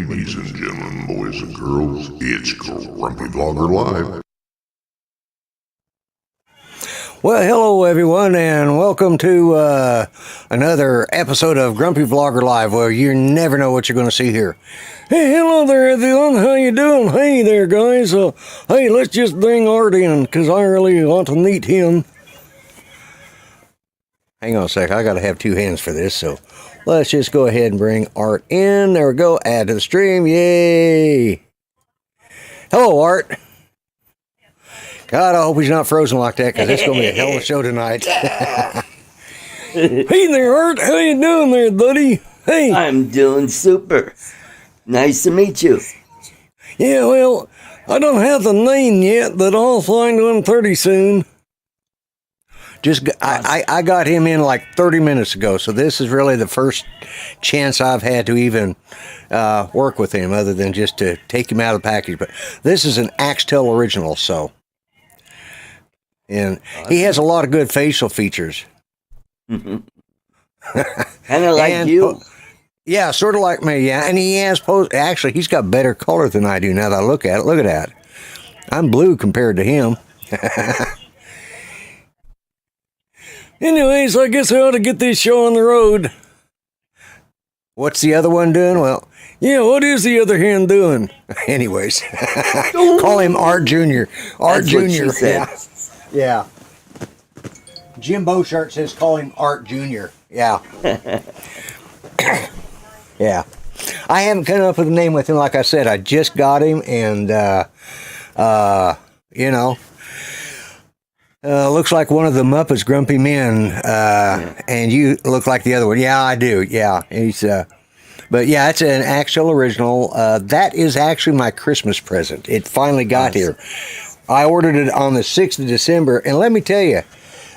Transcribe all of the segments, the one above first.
Ladies and gentlemen, boys and girls, it's Grumpy Vlogger Live. Well, hello everyone, and welcome to another episode of Grumpy Vlogger Live, where you never know what you're going to see here. Hey, hello there everyone, how you doing? Hey there guys, hey, let's just bring Art in, because I really want to meet him. Hang on a sec, I got to have two hands for this, so let's just go ahead and bring Art in. There we go, add to the stream, yay! Hello Art. God, I hope he's not frozen like that, because it's going to be a hell of a show tonight. Hey there, Art. How you doing there, buddy? Hey. I'm doing super. Nice to meet you. Yeah, well, I don't have the name yet, but I'll find one pretty soon. I got him in like 30 minutes ago, so this is really the first chance I've had to even work with him, other than just to take him out of the package. But this is an Axtel original, so... And he has a lot of good facial features. Kind of like you. Yeah, sort of like me, yeah. And he has actually, he's got better color than I do now that I look at it. Look at that. I'm blue compared to him. Anyways, I guess I ought to get this show on the road. What's the other one doing? Well, yeah, what is the other hand doing? Anyways, call him Art Jr. Art That's Jr. What she said. Yeah. Jim Beauchart says call him Art Jr. Yeah. Yeah. I haven't come up with a name with him, like I said. I just got him, and, you know, looks like one of the Muppets Grumpy Men, and you look like the other one. Yeah, I do. Yeah. He's, but yeah, it's an Axel original. That is actually my Christmas present. It finally got here. I ordered it on the 6th of December, and let me tell you,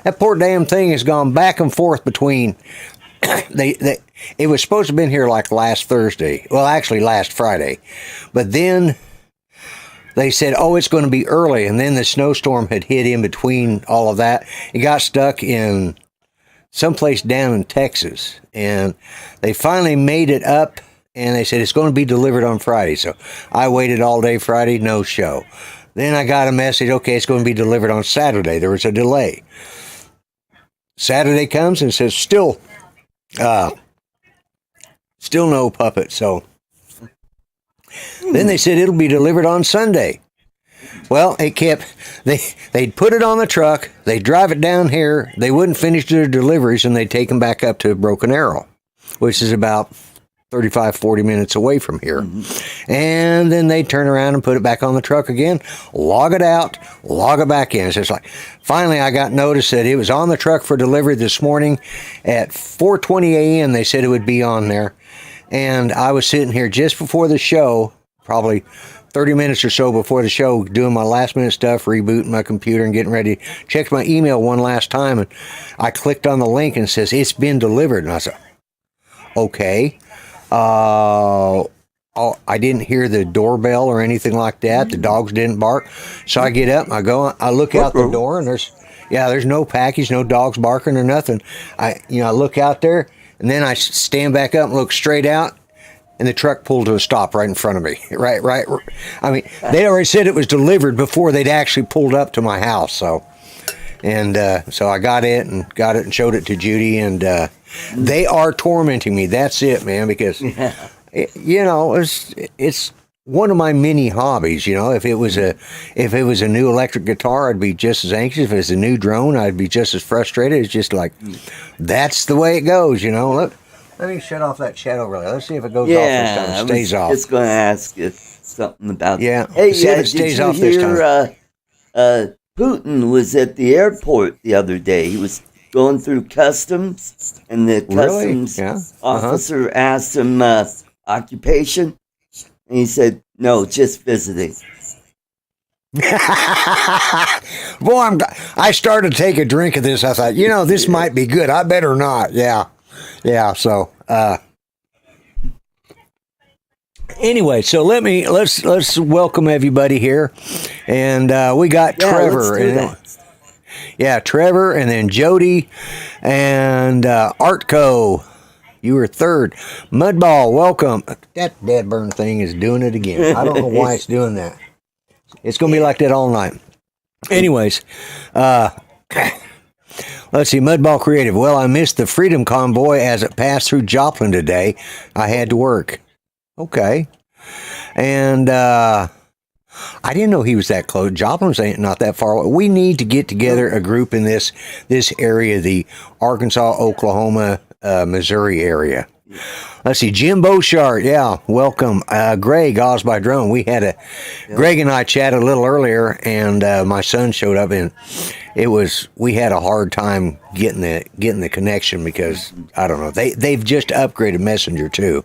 that poor damn thing has gone back and forth between, it was supposed to have been here like last Thursday, well, actually last Friday, but then they said, oh, it's going to be early, and then the snowstorm had hit in between all of that. It got stuck in someplace down in Texas, and they finally made it up, and they said it's going to be delivered on Friday, so I waited all day Friday, no show. Then I got a message, okay, it's going to be delivered on Saturday. There was a delay. Saturday comes and says, still no puppet. So then they said it'll be delivered on Sunday. Well, they'd put it on the truck, they'd drive it down here, they wouldn't finish their deliveries, and they'd take them back up to Broken Arrow, which is about 35, 40 minutes away from here. Mm-hmm. And then they turn around and put it back on the truck again, log it out, log it back in. So it's like, finally I got notice that it was on the truck for delivery this morning at 4:20 a.m. They said it would be on there. And I was sitting here just before the show, probably 30 minutes or so before the show, doing my last minute stuff, rebooting my computer and getting ready. Checked my email one last time, and I clicked on the link and it says, it's been delivered. And I said, okay. I didn't hear the doorbell or anything like that. The dogs didn't bark. So I get up, I look out the door, and there's no package, no dogs barking or nothing. I look out there, and then I stand back up and look straight out, and the truck pulled to a stop right in front of me. Right. I mean, they already said it was delivered before they'd actually pulled up to my house. So I got it and showed it to Judy, and they are tormenting me. That's it, man, because it's one of my many hobbies. If it was a new electric guitar, I'd be just as anxious. If it's a new drone, I'd be just as frustrated. It's just like, that's the way it goes. Look, let me shut off that shadow really. Let's see if it goes off this time. It stays off. I was just going to ask you something about. Yeah. Hey, see if it stays off this time. Putin was at the airport the other day. He was going through customs, and the customs officer asked him occupation, and he said, no, just visiting. Boy, I started to take a drink of this. I thought, this might be good. I better not. Yeah. So, anyway, so let's welcome everybody here, and we got Trevor. Trevor, and then Jody, and Artco. You were third. Mudball, welcome. That dead burn thing is doing it again. I don't know why it's doing that. It's going to be like that all night. Anyways, let's see. Mudball Creative. Well, I missed the Freedom Convoy as it passed through Joplin today. I had to work. Okay. And I didn't know he was that close. Joplin's ain't not that far away. We need to get together a group in this area, the Arkansas, Oklahoma, Missouri area. Let's see, Jim Beauchart, yeah, welcome. Greg, Oz by Drone. Greg and I chatted a little earlier, and my son showed up, and we had a hard time getting the connection because I don't know. They've just upgraded Messenger too.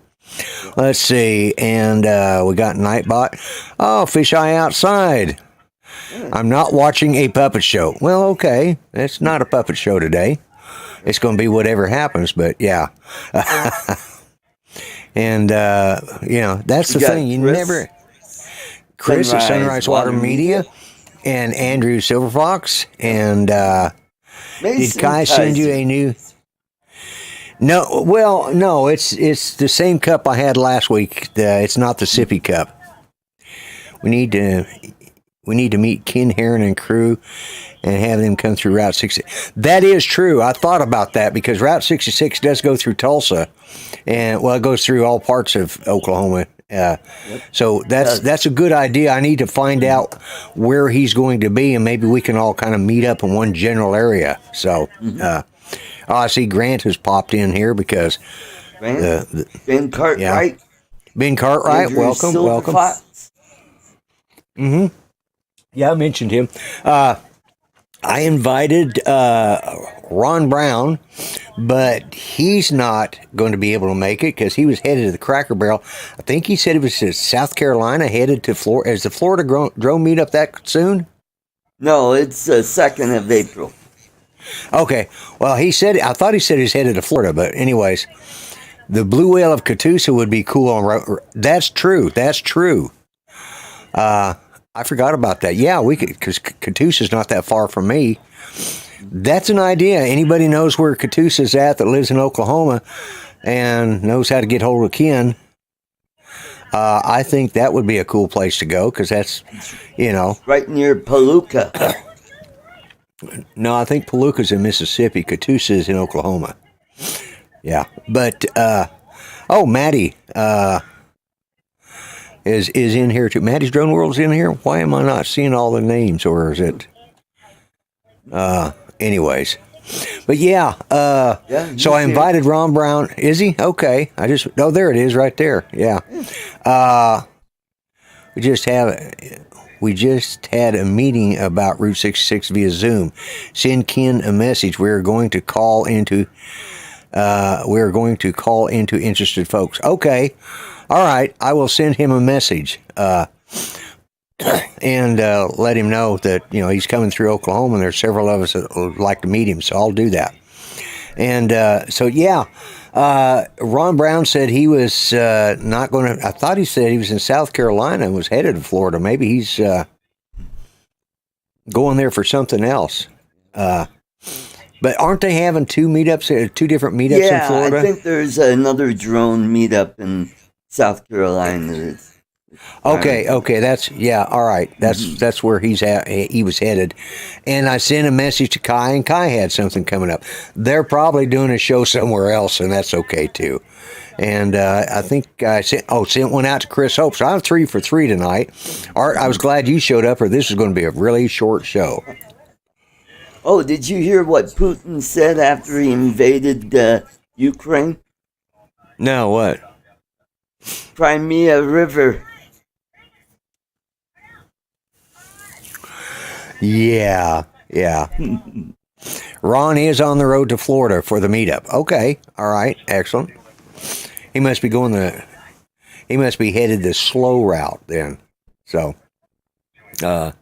Let's see, and we got Nightbot. Oh, Fisheye Outside. I'm not watching a puppet show. Well, okay, it's not a puppet show today. It's going to be whatever happens, but yeah. And, that's the thing. You never... Chris at Sunrise Water Media and Andrew Silverfox. And did Kai send you a new... No, well, no, it's the same cup I had last week. It's not the sippy cup. We need to meet Ken Heron and crew and have them come through Route 66. That is true. I thought about that because Route 66 does go through Tulsa, and it goes through all parts of Oklahoma. So that's a good idea. I need to find out where he's going to be, and maybe we can all kind of meet up in one general area. So, I see Grant has popped in here because Ben Cartwright. Ben Cartwright, Andrew welcome. Mm-hmm. Yeah, I mentioned him. I invited Ron Brown, but he's not going to be able to make it because he was headed to the Cracker Barrel. I think he said it was to South Carolina, headed to Florida. Is the Florida drone meetup that soon? No, it's 2nd of April. Okay. Well, I thought he said he's headed to Florida, but anyways, the Blue Whale of Catoosa would be cool on. That's true. I forgot about that. Yeah, we could, because Catoosa's not that far from me. That's an idea. Anybody knows where Catoosa's at that lives in Oklahoma and knows how to get hold of Ken? I think that would be a cool place to go because that's, right near Paluca. No, I think Paluca's in Mississippi. Catoosa's in Oklahoma. Yeah, but Maddie. Is in here too. Maddie's Drone World's in here. Why am I not seeing all the names, or is it? Anyways, but yeah. So I invited Ron Brown. Is he okay? There it is, right there. Yeah. We just had a meeting about Route 66 via Zoom. Send Ken a message. We're going to call into interested folks. Okay. All right, I will send him a message and let him know that he's coming through Oklahoma, and there's several of us that would like to meet him. So I'll do that. And Ron Brown said he was not going to. I thought he said he was in South Carolina and was headed to Florida. Maybe he's going there for something else. But aren't they having two different meetups in Florida? I think there's another drone meetup in South Carolina. Okay, that's all right. That's where he's at. He was headed, and I sent a message to Kai, and Kai had something coming up. They're probably doing a show somewhere else, and that's okay too. And I think I sent one out to Chris Hope. So I'm 3 for 3 tonight. Art, I was glad you showed up, or this is going to be a really short show. Oh, did you hear what Putin said after he invaded Ukraine? No, what? Crimea River. Yeah. Ron is on the road to Florida for the meetup. Okay, all right, excellent. He must be headed the slow route then. So, I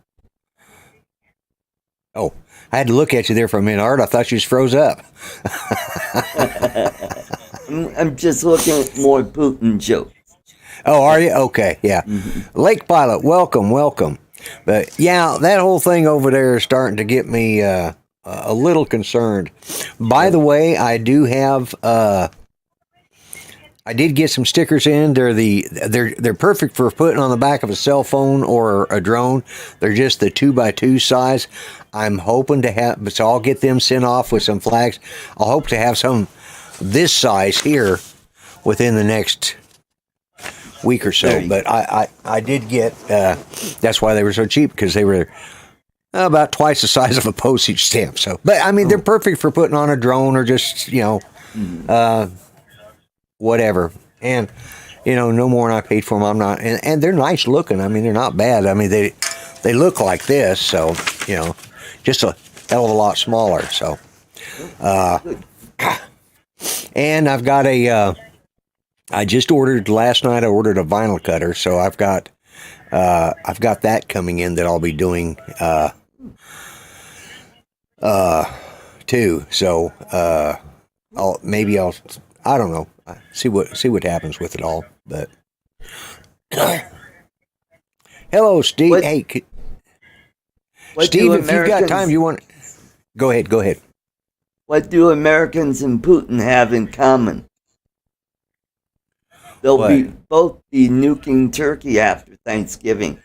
had to look at you there for a minute, Art. I thought you just froze up. I'm just looking at more Putin jokes. Oh, are you? Okay, yeah. Mm-hmm. Lake Pilot, welcome. But yeah, that whole thing over there is starting to get me a little concerned. By the way, I do have I did get some stickers in. They're perfect for putting on the back of a cell phone or a drone. They're just the 2x2 size. I'm hoping to have, so I'll get them sent off with some flags. I'll hope to have some this size here within the next week or so. But I did get, that's why they were so cheap, because they were about twice the size of a postage stamp. So, but I mean, they're perfect for putting on a drone or just, whatever. And, no more than I paid for them. I'm not, and they're nice looking. I mean, they're not bad. I mean, they look like this. So, just a hell of a lot smaller. So, and I've got I just ordered last night. I ordered a vinyl cutter. So I've got that coming in that I'll be doing, too. So, I don't know. See what happens with it all. But hello, Steve. What, hey, Steve, if you've got time, you want? Go ahead. What do Americans and Putin have in common? They'll both be nuking Turkey after Thanksgiving.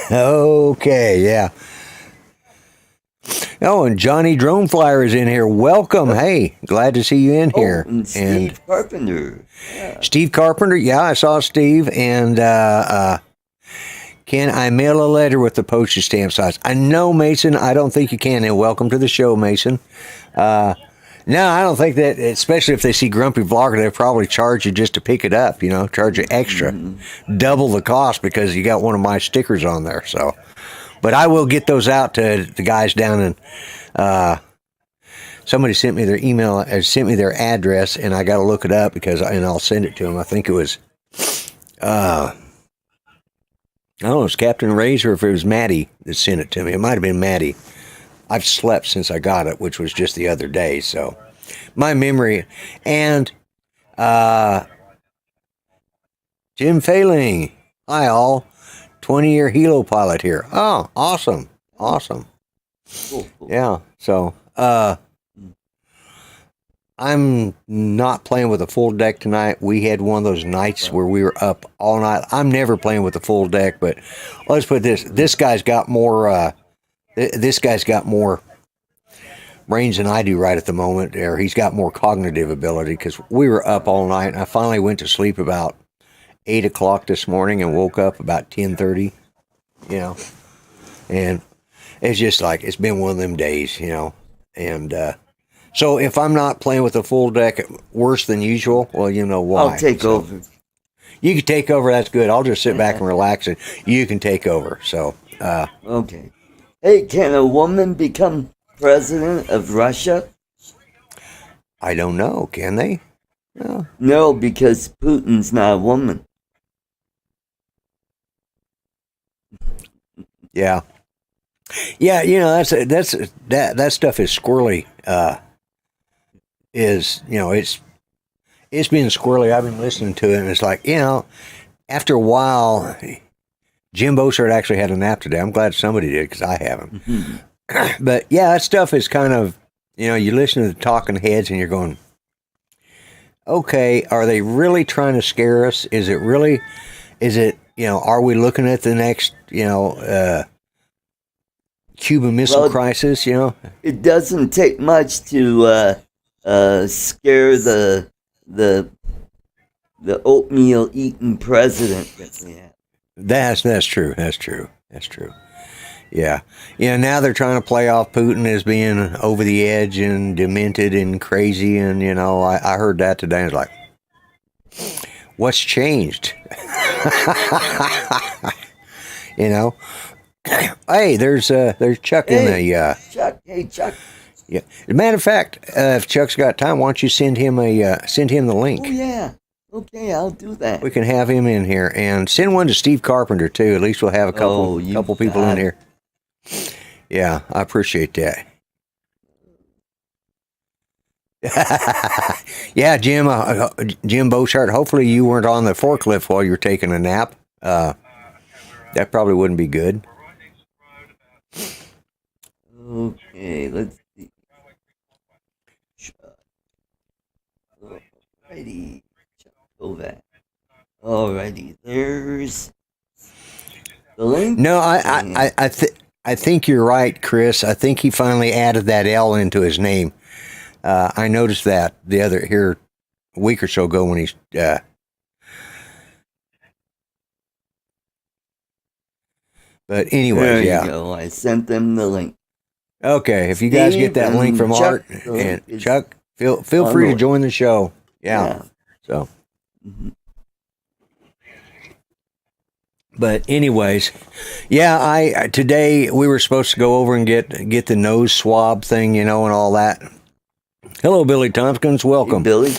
Okay, yeah. Oh, and Johnny Drone Flyer is in here. Welcome. Hey, glad to see you in here. And Steve Carpenter. Yeah. Steve Carpenter. Yeah, I saw Steve. And can I mail a letter with the postage stamp size? I know, Mason. I don't think you can. And welcome to the show, Mason. No, I don't think that, especially if they see Grumpy Vlogger, they'll probably charge you just to pick it up, charge you extra. Double the cost because you got one of my stickers on there. So. But I will get those out to the guys down in, somebody sent me their email, sent me their address, and I got to look it up and I'll send it to them. I think it was, I don't know, it was Captain Ray's or if it was Maddie that sent it to me. It might have been Maddie. I've slept since I got it, which was just the other day. So my memory, and, Jim Failing. Hi all. 20-year Hilo pilot here. Oh, awesome. Cool. Yeah, so I'm not playing with a full deck tonight. We had one of those nights where we were up all night. I'm never playing with a full deck, but let's put this guy's got more brains than I do right at the moment, or he's got more cognitive ability, because we were up all night, and I finally went to sleep about 8 o'clock this morning and woke up about 10:30, and it's just like, it's been one of them days, and so if I'm not playing with a full deck worse than usual, well, you know why. I'll take over. You can take over, that's good. I'll just sit back and relax, and you can take over. So okay. Hey, can a woman become president of Russia? I don't know, can they? No, because Putin's not a woman. Yeah, that stuff is squirrely. It's been squirrely. I've been listening to it, and it's like, after a while, Jim Bossert actually had a nap today. I'm glad somebody did, because I haven't. Mm-hmm. But yeah, that stuff is kind of, you listen to the talking heads, and you're going, okay, are they really trying to scare us? Are we looking at the next, Cuban Missile Crisis, It doesn't take much to scare the oatmeal eating president that we have. That's true. Yeah. Now they're trying to play off Putin as being over the edge and demented and crazy, and I heard that today, and I was like, what's changed? Hey, there's Chuck in the Chuck. Hey, Chuck. Yeah. As a matter of fact, if Chuck's got time, why don't you send him the link? Oh yeah. Okay, I'll do that. We can have him in here, and send one to Steve Carpenter too. At least we'll have a couple people in here. Yeah, I appreciate that. Yeah, Jim Bossart, hopefully you weren't on the forklift while you were taking a nap. That probably wouldn't be good. Okay, let's see. Alrighty. Go back. Alrighty. There's the link. No, I think you're right, Chris. I think he finally added that L into his name. I noticed that a week or so ago when he's. But anyway, there yeah. you go. I sent them the link. Okay, if you guys get that link from Chuck, Art and Chuck, feel free to join the show. Yeah. So. Mm-hmm. But anyways, yeah, today we were supposed to go over and get the nose swab thing, and all that. Hello, Billy Tompkins. Welcome. Hey, Billy.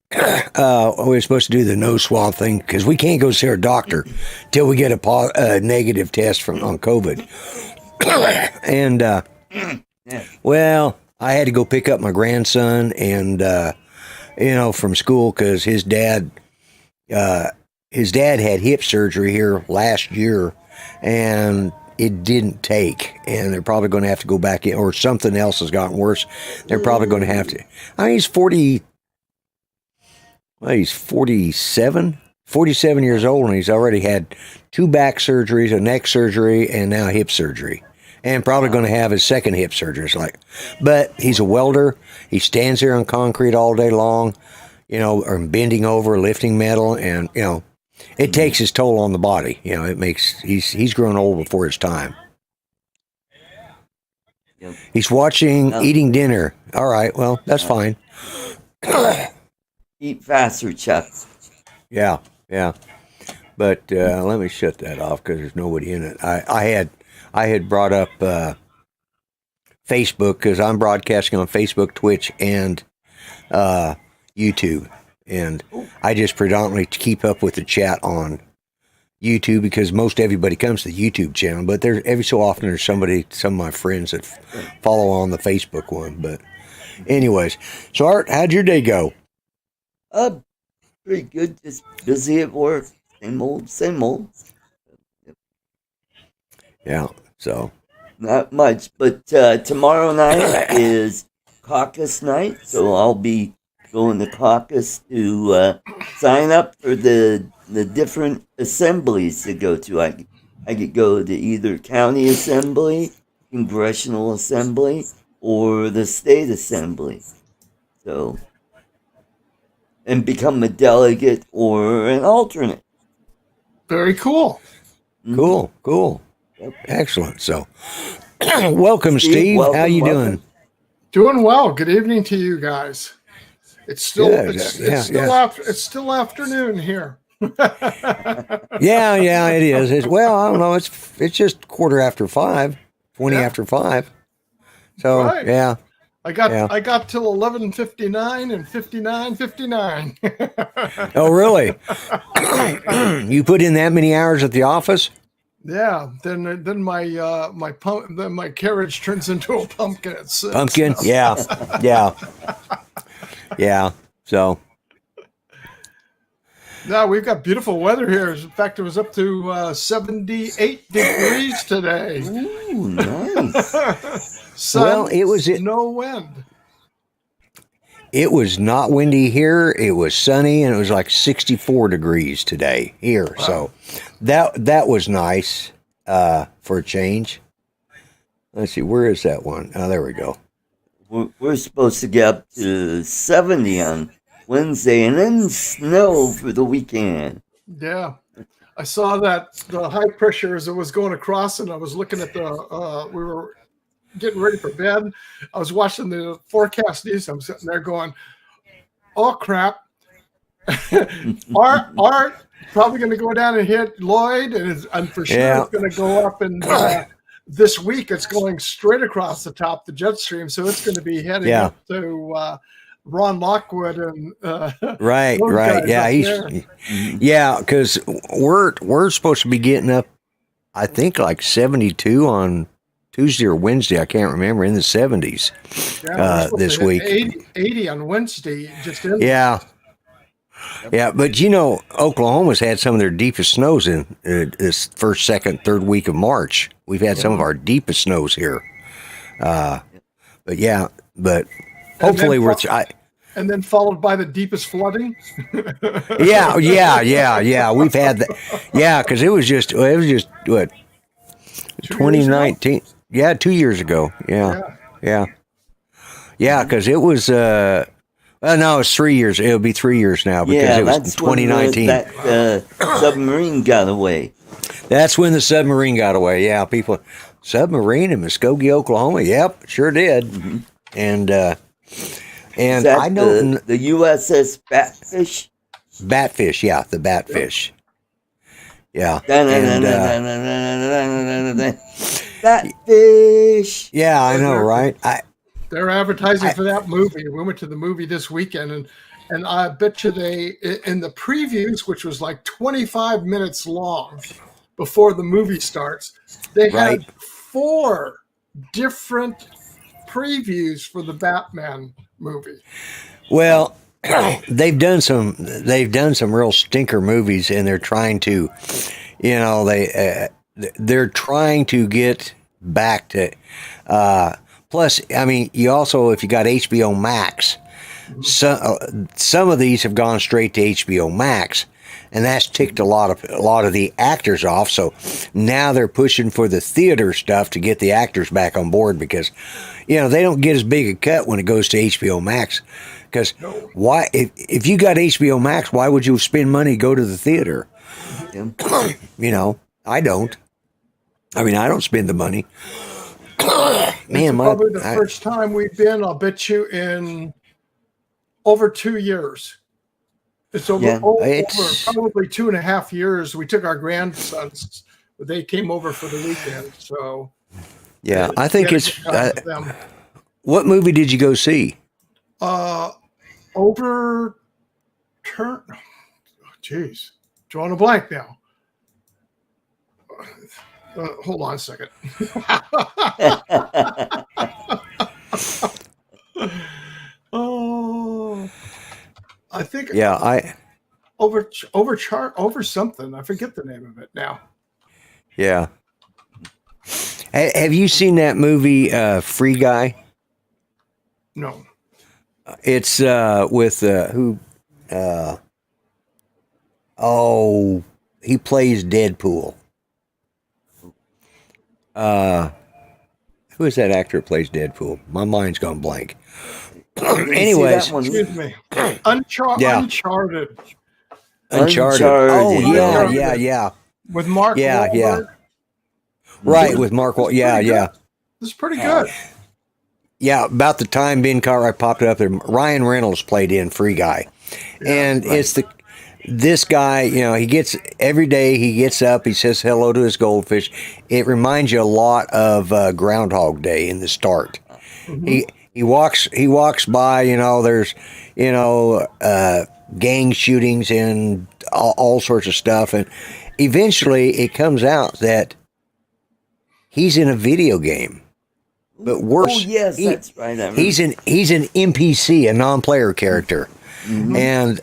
We were supposed to do the nose swab thing because we can't go see our doctor till we get a negative test on COVID. And well, I had to go pick up my grandson and from school because his dad had hip surgery here last year, and it didn't take, and they're probably going to have to go back in, or something else has gotten worse. They're probably going to have to. I mean, he's 47 years old, and he's already had 2 back surgeries, a neck surgery, and now hip surgery, and probably going to have his second hip surgery. But he's a welder. He stands there on concrete all day long, or bending over, lifting metal, and it takes its toll on the body. It makes he's grown old before his time. Yep. He's eating dinner. All right, well, that's fine. Eat faster, Chuck. Yeah. But let me shut that off because there's nobody in it. I had brought up Facebook because I'm broadcasting on Facebook, Twitch, and YouTube. And I just predominantly keep up with the chat on YouTube because most everybody comes to the YouTube channel. But every so often there's some of my friends that follow on the Facebook one. But anyways, so Art, how'd your day go? Pretty good. Just busy at work. Same old. Yeah, so. Not much, but tomorrow night is caucus night, so I'll be going to caucus to sign up for the different assemblies to go to. I could go to either county assembly, congressional assembly, or the state assembly. So, and become a delegate or an alternate. Very cool. Cool. Yep. Excellent. So, welcome, Steve. Welcome, how you doing? Doing well. Good evening to you guys. It's still it's still afternoon here. yeah, it is. I don't know. It's just 20 after 5. So right. yeah. I got till 11:59 and 59:59. Oh, really? You put in that many hours at the office? Yeah. Then my carriage turns into a pumpkin at 6. Pumpkin? Yeah. So. No, we've got beautiful weather here. In fact, it was up to 78 degrees today. Ooh, nice. Sun, it was no wind. It was not windy here. It was sunny, and it was like 64 degrees today here. Wow. So that was nice for a change. Let's see, where is that one? Oh, there we go. We're supposed to get up to 70 on Wednesday, and then snow for the weekend. Yeah. I saw that the high pressure as it was going across, and I was looking at we were getting ready for bed. I was watching the forecast news. I'm sitting there going, oh, crap. Art probably going to go down and hit Lloyd, and for sure it's going to go up. And this week it's going straight across the top, the jet stream. So it's going to be heading up to Ron Lockwood and right. Yeah, because we're supposed to be getting up, I think, like 72 on Tuesday or Wednesday. I can't remember, in the 70s this week. 80 on Wednesday. Yeah, but Oklahoma's had some of their deepest snows in this first, second, third week of March. We've had some of our deepest snows here. But hopefully and then followed by the deepest flooding. Yeah. We've had that. Yeah, because it was just what 2019. Yeah, 2 years ago. Yeah. Because it was. No, it's 3 years. It'll be 3 years now because it was 2019. That submarine got away. That's when the submarine got away. Yeah, people, submarine in Muskogee, Oklahoma. Yep, sure did. Mm-hmm. And I know the USS Batfish. Batfish, yeah, the Batfish. Yeah. Batfish. Yeah, I know, right? They're advertising for that movie. We went to the movie this weekend, and I bet you they, in the previews, which was like 25 minutes long before the movie starts, they had 4 different previews for the Batman movie. Well, they've done some real stinker movies, and they're trying to, they're trying to get back to. Plus, I mean, you also, if you got HBO Max, some of these have gone straight to HBO Max, and that's ticked a lot of the actors off. So now they're pushing for the theater stuff to get the actors back on board because, they don't get as big a cut when it goes to HBO Max. Because why, if you got HBO Max, why would you spend money to go to the theater? I don't. I mean, I don't spend the money. Man, it's probably the first time we've been, I'll bet you, in over 2 years. It's over probably 2.5 years. We took our grandsons. They came over for the weekend. So, yeah, I think it's. What movie did you go see? Jeez, drawing a blank now. Hold on a second. I think. Yeah, over something. I forget the name of it now. Yeah. Have you seen that movie, Free Guy? No. It's with who? He plays Deadpool. Who is that actor that plays Deadpool? My mind's gone blank. Anyways, excuse me. Uncharted. Oh yeah. With Mark Wahlberg. Yeah. Right, with Mark Wahlberg. Yeah. This is pretty good. Yeah, about the time Ben Cartwright popped up there, Ryan Reynolds played in Free Guy. It's this guy, he gets every day he gets up, he says hello to his goldfish. It reminds you a lot of Groundhog Day in the start. Mm-hmm. He walks by, there's gang shootings and all sorts of stuff, and eventually it comes out that he's in a video game. But worse, that's right. He's an NPC, a non-player character, and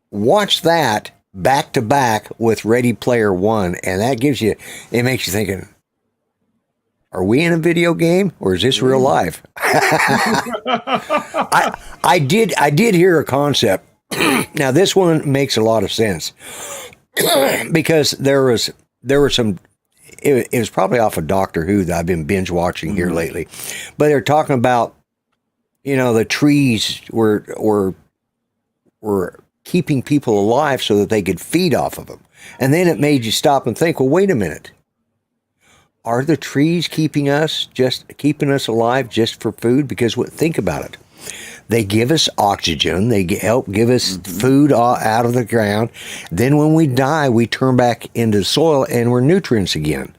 watch that back to back with Ready Player One, and that it makes you thinking: are we in a video game or is this real life? I did hear a concept. Now this one makes a lot of sense because there were some. It was probably off of Doctor Who that I've been binge watching here lately, but they're talking about, the trees were keeping people alive so that they could feed off of them. And then it made you stop and think, well, wait a minute. Are the trees keeping us alive just for food? Because think about it. They give us oxygen. They help give us food out of the ground. Then when we die, we turn back into the soil and we're nutrients again.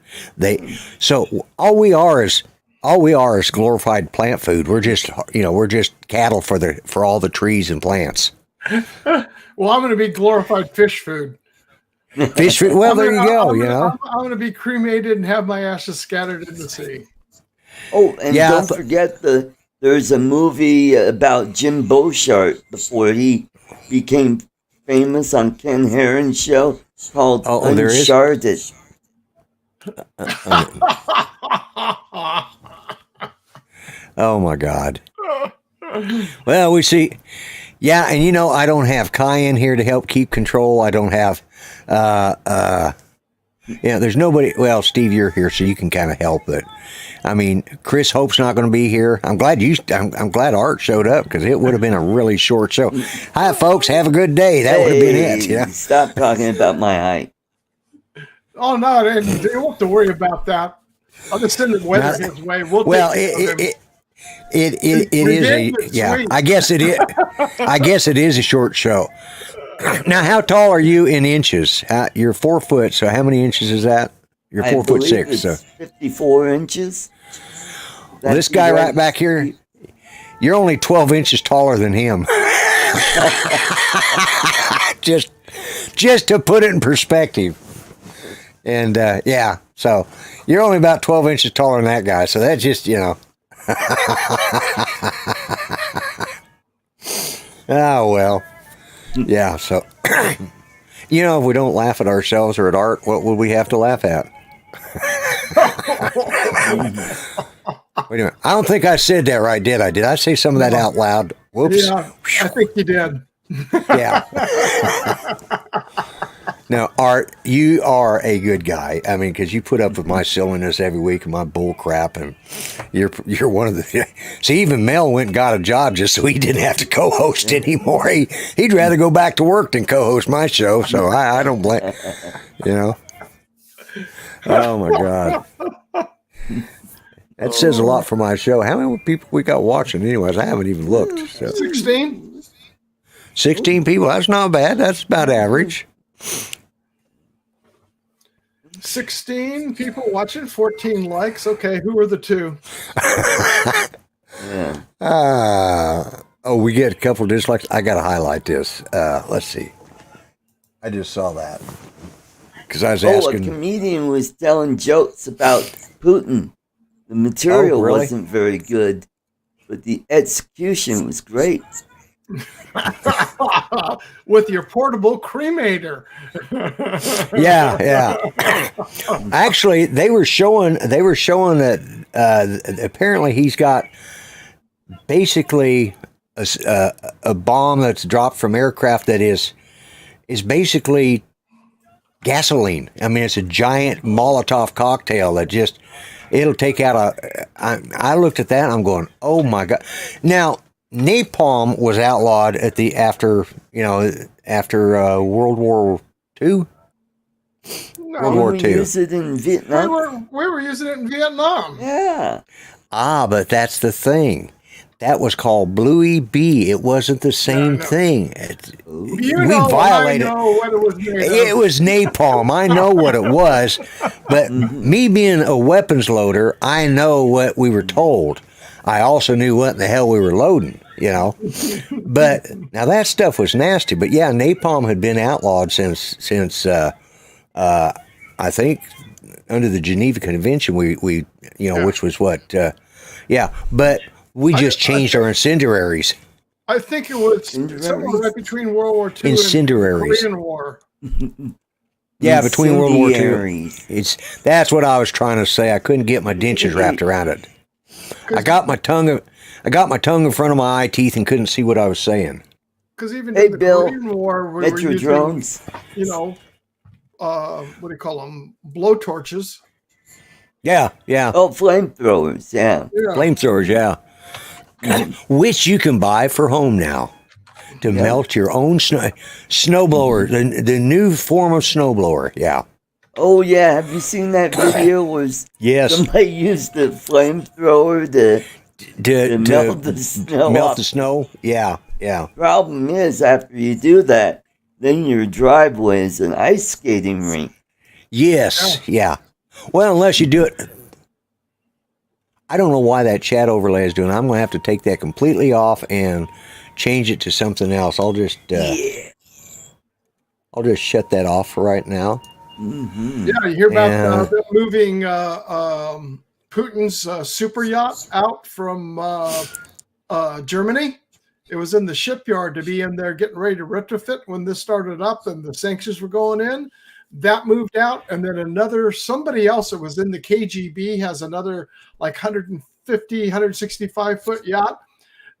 So all we are is glorified plant food. We're just cattle for all the trees and plants. Well, I'm going to be glorified fish food. Fish food. Well, there you go. I'm going to be cremated and have my ashes scattered in the sea. Oh, and don't forget there's a movie about Jim Beauchart before he became famous on Ken Heron's show called Uncharted. Oh my God. Well, we see Yeah, and you know, I don't have Cayenne here to help keep control. I don't have, there's nobody. Well, Steve, you're here, so you can kind of help. But I mean, Chris Hope's not going to be here. I'm glad Art showed up because it would have been a really short show. Hi, folks. Have a good day. That would have been it. Yeah. Stop talking about my height. Oh no, you don't have to worry about that. I'll just send the weather his way. It is yeah. I guess it is. I guess it is a short show. Now, how tall are you in inches? You're 4 foot. So how many inches is that? You're 4'6". So 54 inches. Well, this guy right back here, you're only 12 inches taller than him. just to put it in perspective. And so you're only about 12 inches taller than that guy. So that's just, Oh, well. Yeah, so, if we don't laugh at ourselves or at Art, what would we have to laugh at? Wait a minute. I don't think I said that right, did I? Did I say some of that out loud? Whoops. Yeah, I think you did. Yeah. Now, Art, you are a good guy. I mean, because you put up with my silliness every week and my bull crap, and you're one of the. See, even Mel went and got a job just so he didn't have to co-host anymore. He'd rather go back to work than co-host my show. So I don't blame. Oh my God. That says a lot for my show. How many people we got watching? Anyways, I haven't even looked. So. 16. 16 people. That's not bad. That's about average. 16 people watching, 14 likes. Okay, who are the two? We get a couple of dislikes. I got to highlight this. Let's see. I just saw that. Because I was asking. A comedian was telling jokes about Putin. The material wasn't very good, but the execution was great. With your portable cremator. Yeah. Actually, they were showing that apparently he's got basically a bomb that's dropped from aircraft that is basically gasoline. I mean, it's a giant Molotov cocktail that just it'll take out I looked at that and I'm going, oh my God. Now, napalm was outlawed after World War II. No, World War II. We used it in Vietnam. We were using it in Vietnam. Yeah. But that's the That was called Bluey B. It wasn't the same thing. We violated. I know what it was made of. It was napalm. I know what it was, but me being a weapons loader, I know what we were told. I also knew what in the hell we were loading, But now that stuff was nasty. But yeah, napalm had been outlawed since I think under the Geneva Convention. We which was what? But we just changed our incendiaries. I think it was somewhere right between World War II Incendiaries. and the Korean War. Yeah, between World War II. That's what I was trying to say. I couldn't get my dentures wrapped around it. I got my tongue in front of my eye teeth and couldn't see what I was saying. Because even in the Korean War, we were using drones. What do you call them? Blowtorches. Yeah. Oh, flamethrowers. Yeah. Flamethrowers. Yeah. Which you can buy for home now to melt your own snowblower. The new form of snowblower. Yeah. Oh yeah, have you seen that video? Yes. Somebody used the flamethrower to melt the snow. Melt the snow? Yeah. Problem is, after you do that, then your driveway is an ice skating rink. Yes, yeah. Well, unless you do it. I don't know why that chat overlay is doing. I'm going to have to take that completely off and change it to something else. I'll just shut that off for right now. Mm-hmm. Yeah, you hear about them moving Putin's super yacht out from Germany. It was in the shipyard to be in there getting ready to retrofit when this started up and the sanctions were going in. That moved out, and then somebody else that was in the KGB has another like 150, 165 foot yacht.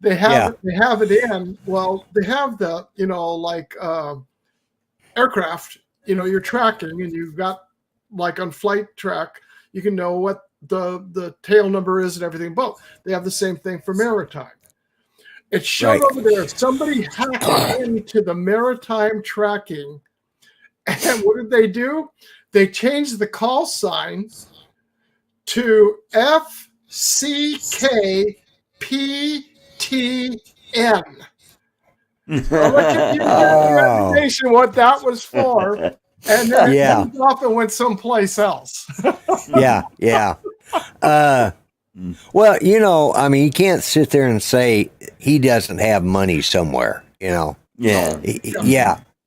They have they have it in. Well, they have the like aircraft. You're tracking, and you've got like on flight track, you can know what the tail number is and everything. But they have the same thing for maritime. It showed over there somebody hacked into the maritime tracking, and what did they do? They changed the call sign to FCKPTN. I'll let you get the imagination what that was for, and then it moved off and went someplace else. Yeah. Well, I mean, you can't sit there and say he doesn't have money somewhere, Yeah.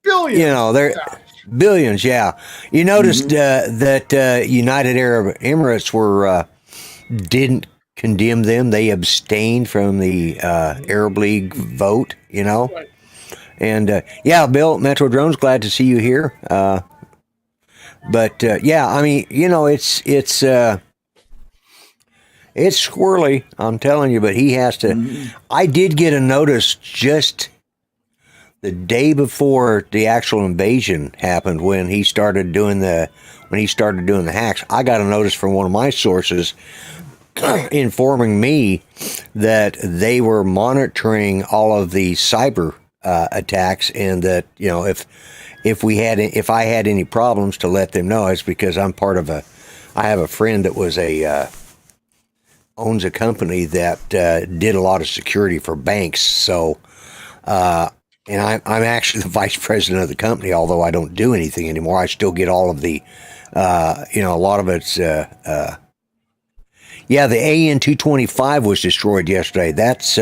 Billions. They're billions. Yeah. You noticed that United Arab Emirates didn't condemn them. They abstained from the Arab League vote, Right. And Bill, Metro Drones, glad to see you here. But I mean, it's squirrely, I'm telling you, but he has to. I did get a notice just the day before the actual invasion happened when he started doing the hacks. I got a notice from one of my sources informing me that they were monitoring all of the cyber attacks, and that if I had any problems to let them know. It's because I have a friend that owns a company that did a lot of security for banks. So, and I'm actually the vice president of the company, although I don't do anything anymore. I still get all of the, a lot of it's, the AN-225 was destroyed yesterday. That's,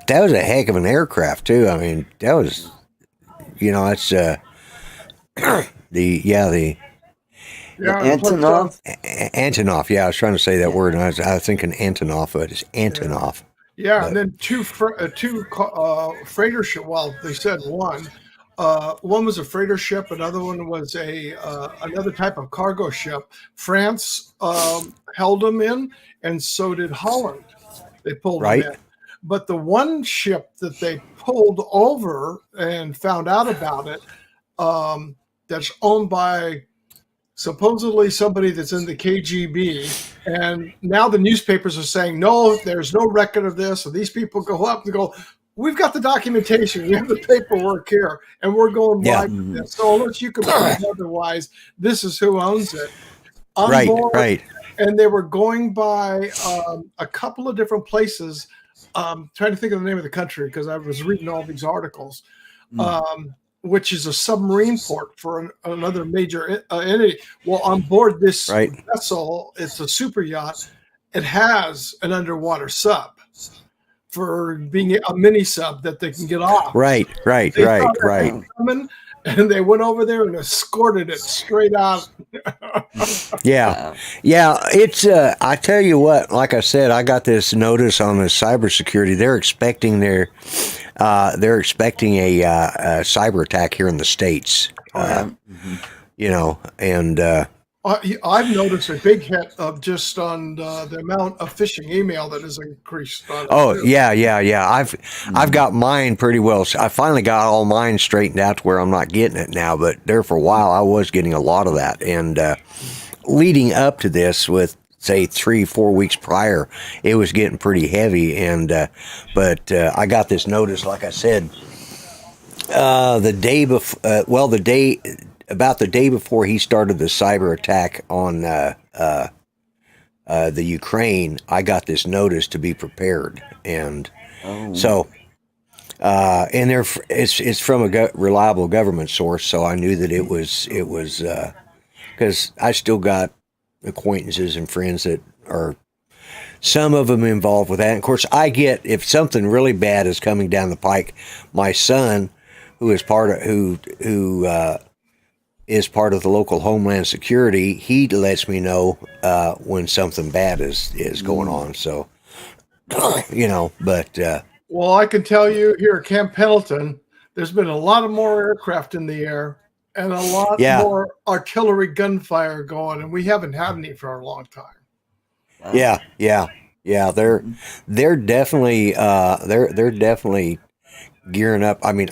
that was a heck of an aircraft too. I mean, that was, it's, the Antonov? Antonov, yeah, I was trying to say that word, and I was thinking Antonov, but it's Antonov. Yeah, and then two freighter ship. Well, they said one. One was a freighter ship. Another one was another type of cargo ship. France held them in, and so did Holland. They pulled them in. But the one ship that they pulled over and found out about it, that's owned by supposedly somebody that's in the KGB, and now the newspapers are saying, no, there's no record of this. So these people go up and go, we've got the documentation, we have the paperwork here, and we're going by this. So unless you can prove otherwise, this is who owns it. Right. And they were going by a couple of different places. Trying to think of the name of the country because I was reading all these articles. Which is a submarine port for another major entity. Well, on board this vessel, it's a super yacht. It has an underwater sub for being a mini sub that they can get off. Right. Coming, and they went over there and escorted it straight out. Yeah. It's. I tell you what. Like I said, I got this notice on the cybersecurity. They're expecting a cyber attack here in the States. And I've noticed a big hit of just on the amount of phishing email that has increased. Yeah. I've got mine pretty well. I finally got all mine straightened out to where I'm not getting it now. But there for a while, I was getting a lot of that. And leading up to this, with say 3-4 weeks prior, it was getting pretty heavy. And but I got this notice, like I said, the day before. About the day before he started the cyber attack on the Ukraine, I got this notice to be prepared, and so and it's from a reliable government source, so I knew that it was because I still got acquaintances and friends that are, some of them involved with that. And of course, I get, if something really bad is coming down the pike, my son, who is part of is part of the local Homeland Security, he lets me know when something bad is going on. So, but well, I can tell you here at Camp Pendleton, there's been a lot of more aircraft in the air and a lot more artillery gunfire going, and we haven't had any for a long time. Yeah. Yeah, they're definitely they're definitely gearing up. I mean,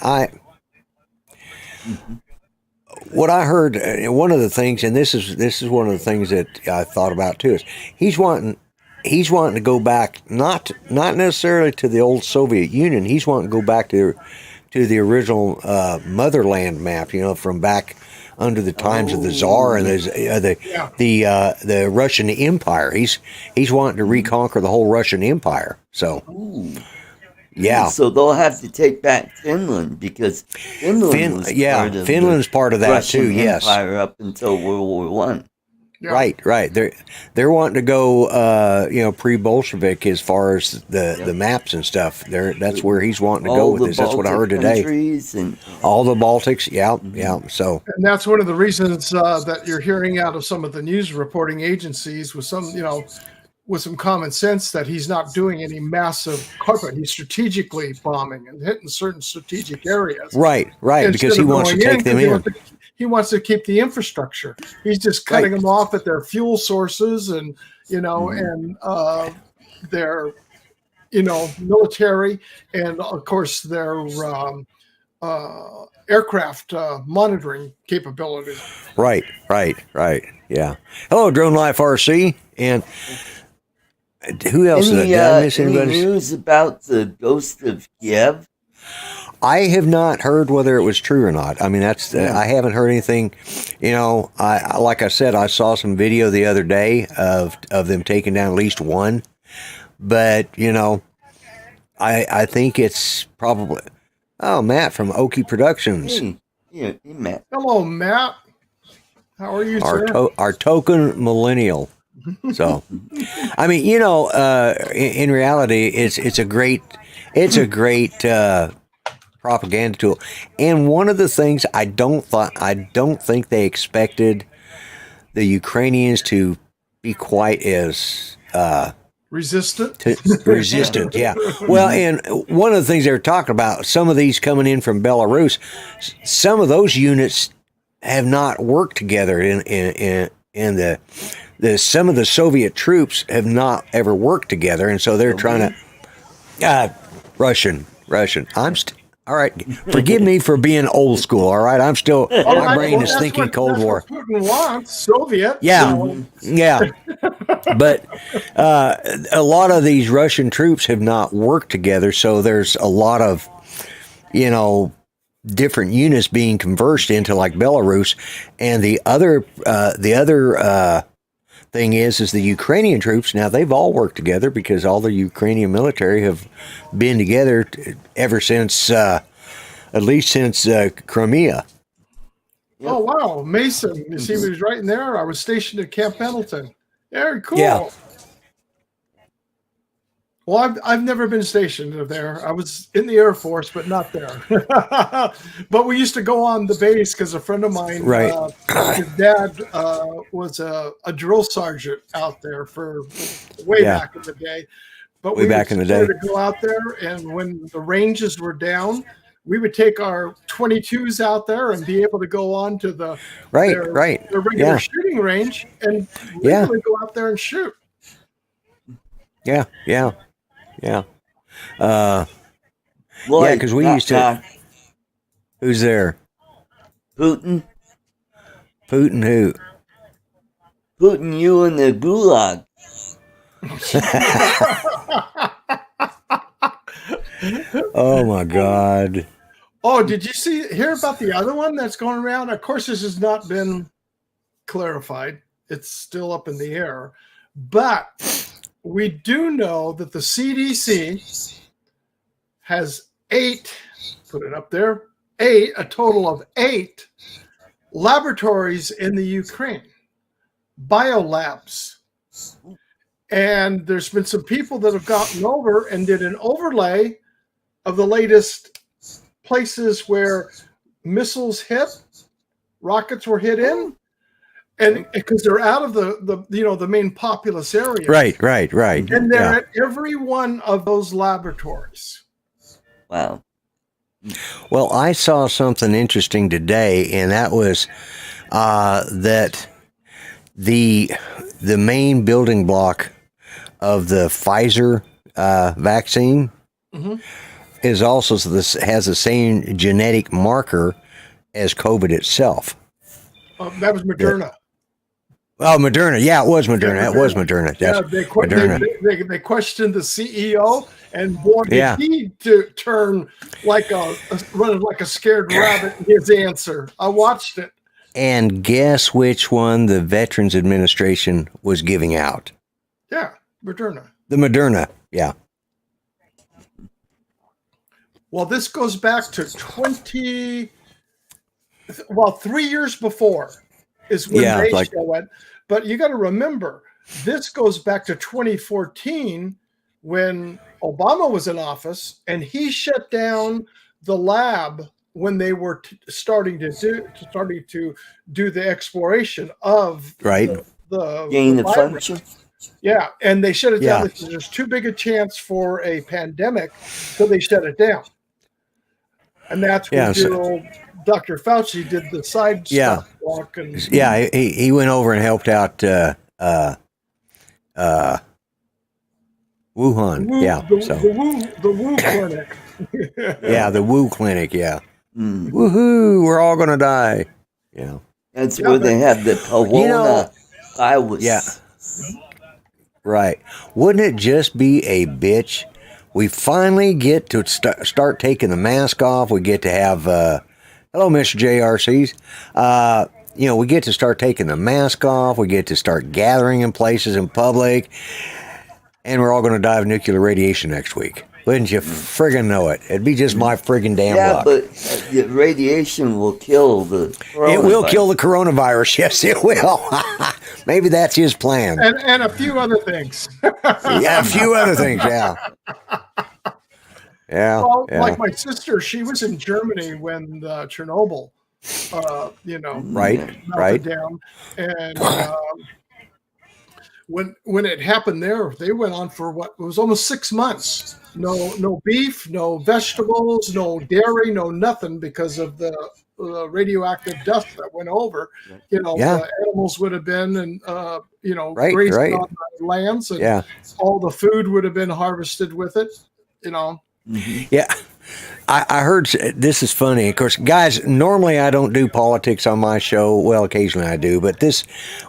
what I heard, one of the things, and this is one of the things that I thought about too, is he's wanting to go back, not necessarily to the old Soviet Union. He's wanting to go back to the original motherland map, from back under the times of the Tsar and the Russian Empire. He's wanting to reconquer the whole Russian Empire. So. Ooh. Yeah. So they'll have to take back Finland because Finland was part of Finland's part of that Russian too. Yes. Empire up until World War One. Yeah. Right. They're wanting to go, pre-Bolshevik as far as the maps and stuff. That's where he's wanting to go with this. That's what I heard today. And all the Baltics. Yeah. So. And that's one of the reasons that you're hearing out of some of the news reporting agencies with some common sense that he's not doing any massive carpet. He's strategically bombing and hitting certain strategic areas. Right. Because he wants to take them in. He wants to keep the infrastructure. He's just cutting them off at their fuel sources and, and their, military and, of course, their aircraft monitoring capability. Right. Yeah. Hello, Drone Life RC. And who else? Did I miss anybody? Any news about the ghost of Kiev? I have not heard whether it was true or not. I mean, I haven't heard anything. Like I said, I saw some video the other day of them taking down at least one. But I think it's probably Matt from Okie Productions. Hey, Matt. Hello, Matt. How are you, sir? Our token millennial. So, I mean, in reality, it's a great propaganda tool. And one of the things I don't think they expected the Ukrainians to be quite as resistant. Yeah. Well, and one of the things they were talking about, some of these coming in from Belarus, some of those units have not worked together in some of the Soviet troops have not ever worked together, and so they're trying to Russian. All right, forgive me for being old school. All right, I'm still my brain is thinking Cold War. Putin wants Soviet. Yeah. But a lot of these Russian troops have not worked together, so there's a lot of different units being converged into like Belarus, and the other thing is the Ukrainian troops now they've all worked together because all the Ukrainian military have been together ever since at least since Crimea. Oh wow, Mason! You see, he was right in there. I was stationed at Camp Pendleton. Very cool. Yeah. Well, I've never been stationed there. I was in the Air Force, but not there. But we used to go on the base because a friend of mine, his dad was a drill sergeant out there for way back in the day. But we back in the day to go out there, and when the ranges were down, we would take our 22s out there and be able to go on to the their regular shooting range and literally go out there and shoot. Yeah. Lloyd, because we used to. Who's there? Putin. Putin who? Putin, you in the gulag. Oh my God. Oh, did you hear about the other one that's going around? Of course, this has not been clarified. It's still up in the air. But we do know that the CDC has a total of 8 laboratories in the Ukraine, biolabs. And there's been some people that have gotten over and did an overlay of the latest places where missiles hit, rockets were hit in, and because they're out of the main populous area. Right. And they're at every one of those laboratories. Wow. Well, I saw something interesting today, and that was that the main building block of the Pfizer vaccine is also has the same genetic marker as COVID itself. That was Moderna. Moderna. Yeah, it was Moderna. Yeah, It was Moderna. Yeah, Moderna. they questioned the CEO and wanted he to turn running like a scared rabbit in his answer. I watched it. And guess which one the Veterans Administration was giving out? Yeah, Moderna. The Moderna. Yeah. Well, this goes back to 3 years before is when they show it. But you got to remember, this goes back to 2014 when Obama was in office, and he shut down the lab when they were starting to do the exploration of the gain of function. Yeah, and they shut it down because there's too big a chance for a pandemic, so they shut it down. And that's when Dr. Fauci did the side stuff walk. And he went over and helped out Wuhan. The Wu clinic. The Wu clinic. Yeah. Woohoo! We're all gonna die. Yeah. That's where they have the corona virus. Yeah. Right. Wouldn't it just be a bitch? We finally get to start taking the mask off. We get to have, hello, Mr. JRCs. We get to start taking the mask off. We get to start gathering in places in public. And we're all going to die of nuclear radiation next week. Wouldn't you friggin' know it? It'd be just my friggin' damn luck. Yeah, but the radiation will kill the coronavirus. It will kill the coronavirus. Yes, it will. Maybe that's his plan. And a few other things. A few other things, yeah. Well, like my sister, she was in Germany when Chernobyl, melted down. And when it happened there, they went on for it was almost 6 months. No beef, no vegetables, no dairy, no nothing because of the radioactive dust that went over. The animals would have been grazing on the lands, and all the food would have been harvested with it. Yeah. I heard this is funny. Of course, guys, normally I don't do politics on my show. Well, occasionally I do, but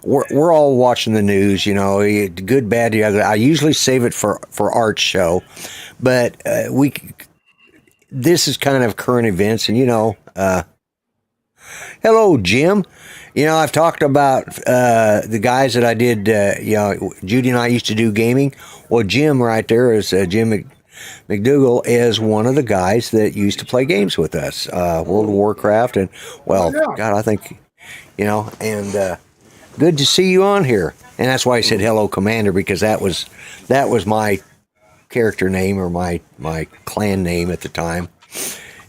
we're all watching the news, good, bad, the ugly. I usually save it for Art's show, but this is kind of current events, and hello, Jim. I've talked about the guys that I did. Judy and I used to do gaming. Well, Jim right there is Jim McDougal is one of the guys that used to play games with us, World of Warcraft, and God, I think, and good to see you on here. And that's why I said hello, Commander, because that was my character name or my clan name at the time,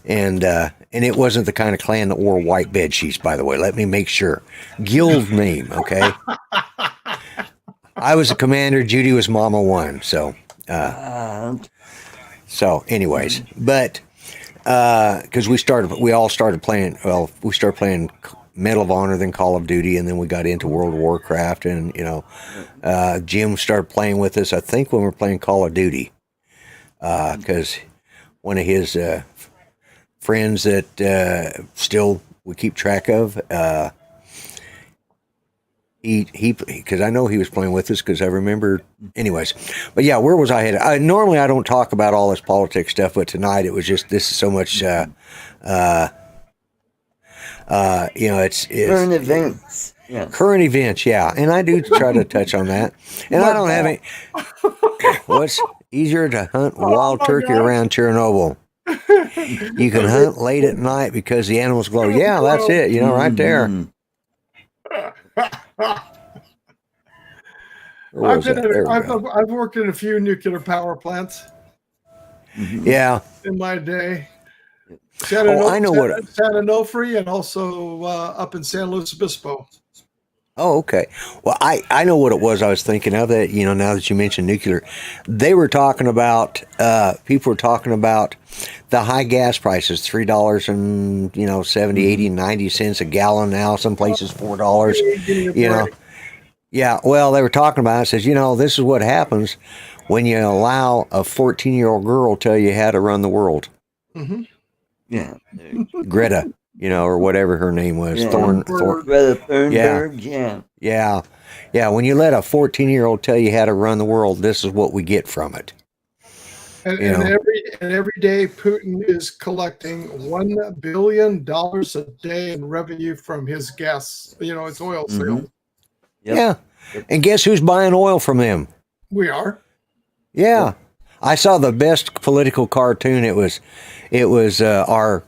and it wasn't the kind of clan that wore white bed sheets, by the way. Let me make sure. Guild name, okay? I was a commander. Judy was Mama 1, so. So, anyways, but because we all started playing. Well, we started playing Medal of Honor, then Call of Duty, and then we got into World of Warcraft. And Jim started playing with us. I think when we were playing Call of Duty, because one of his friends that still we keep track of. Because I know he was playing with us because I remember. Anyways, but yeah, where was I headed? Normally I don't talk about all this politics stuff, but tonight it was just this is so much. It's current events. Yeah. Current events, yeah, and I do try to touch on that. And I don't have any. What's easier to hunt wild turkey around Chernobyl? You can hunt late at night because the animals glow. Yeah, that's it. Right there. I've worked in a few nuclear power plants. Yeah. In my day. San Onofre and also up in San Luis Obispo. Oh, okay. Well, I know what it was I was thinking of that, now that you mentioned nuclear. They were talking about, people were talking about the high gas prices, $3 and, 70, 80, 90 cents a gallon now, some places $4, Yeah, well, they were talking about it. It says, this is what happens when you allow a 14-year-old girl tell you how to run the world. Mm-hmm. Yeah. Greta, or whatever her name was. Yeah. Greta Thunberg, Yeah, when you let a 14-year-old tell you how to run the world, this is what we get from it. And every day, Putin is collecting $1 billion a day in revenue from his gas, his oil sales. Yep. Yeah. And guess who's buying oil from them? We are. Yeah. Yep. I saw the best political cartoon. It was our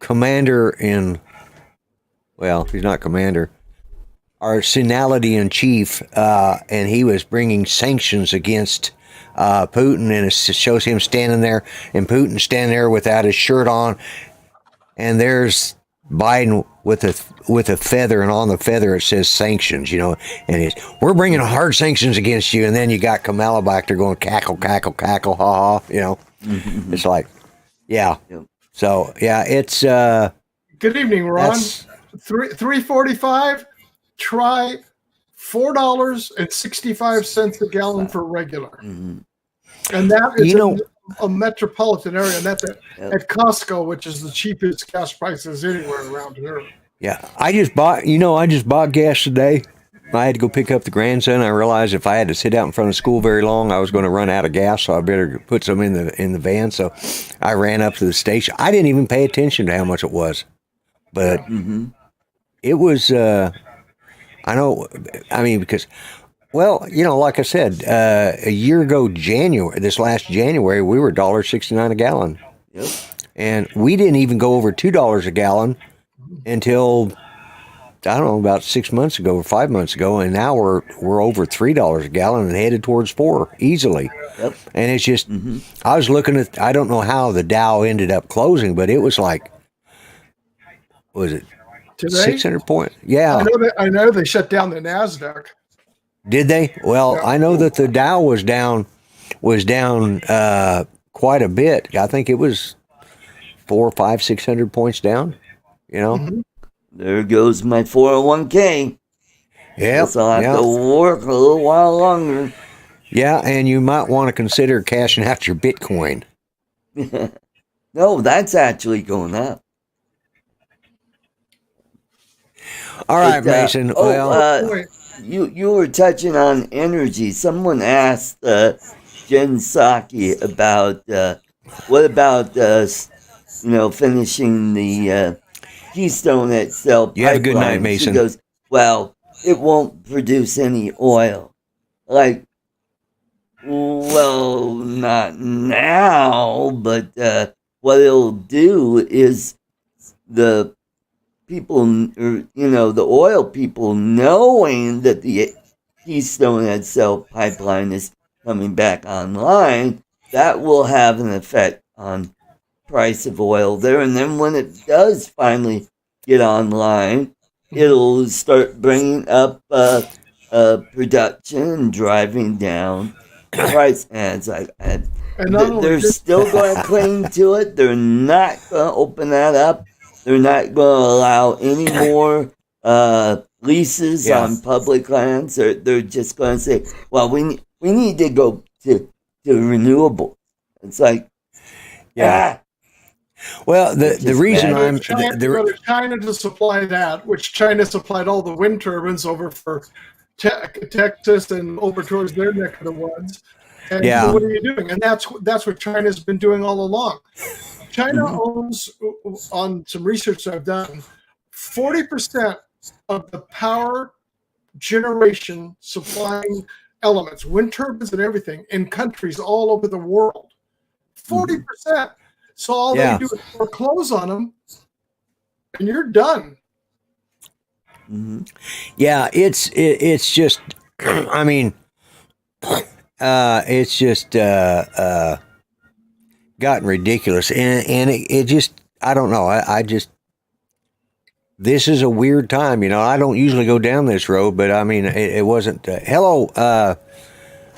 commander he's not commander, our senality in chief, and he was bringing sanctions against Putin, and it shows him standing there, and Putin standing there without his shirt on, and there's Biden with a feather, and on the feather it says sanctions, and we're bringing hard sanctions against you, and then you got Kamala back there going cackle, cackle, cackle, ha ha, It's like, yeah. Yep. So yeah, it's good evening, Ron. 345. Try $4.65 a gallon for regular, and that is a metropolitan area, and that's at Costco, which is the cheapest gas prices anywhere around here. Yeah, I just bought gas today. I had to go pick up the grandson. I realized if I had to sit out in front of school very long, I was going to run out of gas, so I better put some in the van. So I ran up to the station. I didn't even pay attention to how much it was, but it was. Because, like I said, a year ago, this last January, we were $1.69 a gallon. Yep. And we didn't even go over $2 a gallon until, I don't know, about 6 months ago or 5 months ago. And now we're over $3 a gallon and headed towards $4 easily. Yep. And it's just, I was looking at, I don't know how the Dow ended up closing, but it was like, what was it? Today? 600 points. Yeah. I know they shut down the NASDAQ. Did they? Well, yeah. I know that the Dow was down quite a bit. I think it was 400, 500, 600 points down, There goes my 401k. Yeah. So I'll have to work a little while longer. Yeah, and you might want to consider cashing out your Bitcoin. No, that's actually going up. All right, Mason. You were touching on energy. Someone asked Jen Psaki about what about finishing the Keystone XL pipeline. You have a good night, Mason. She goes, well, it won't produce any oil. Like, well, not now, but what it'll do is the people, the oil people, knowing that the Keystone XL pipeline is coming back online, that will have an effect on price of oil there. And then when it does finally get online, it'll start bringing up production and driving down price. And it's like, they're still going to cling to it. They're not going to open that up. They're not going to allow any more leases on public lands. They're just going to say, well, we need to go to renewable. It's like, Well, the reason China to supply that, which China supplied all the wind turbines over for Texas and over towards their neck of the woods. And so what are you doing? And that's what China's been doing all along. China owns, on some research I've done, 40% of the power generation supplying elements, wind turbines and everything, in countries all over the world. 40%. So all they do is foreclose on them, and you're done. Yeah, it's just, I mean, it's just gotten ridiculous, and it just, I don't know, I just, this is a weird time, I don't usually go down this road, but I mean, it wasn't, hello,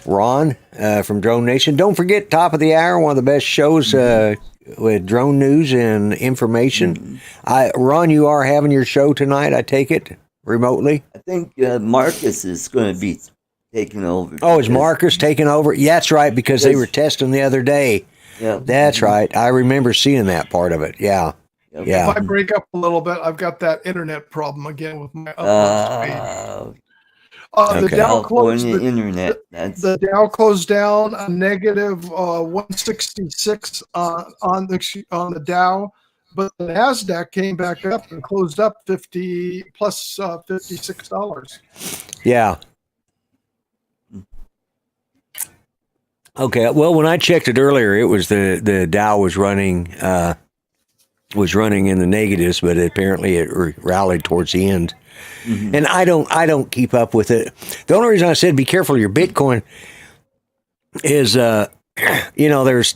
Ron, from Drone Nation. Don't forget, top of the hour, one of the best shows, with drone news and information. Ron, you are having your show tonight, I take it? remotely? I think Marcus is going to be taking over. Oh, is Marcus taking over? Yeah, that's right, because they were testing the other day. Yeah. That's right. I remember seeing that part of it. Yeah. Yep. Yeah. If I break up a little bit, I've got that internet problem again with my upload speed. The Dow closed. Internet. The Dow closed down a negative 166 on the Dow, but the Nasdaq came back up and closed up 50 plus $56. Yeah. Okay. Well, when I checked it earlier, it was the Dow was running in the negatives, but apparently it rallied towards the end. Mm-hmm. And I don't keep up with it. The only reason I said be careful of your Bitcoin is there's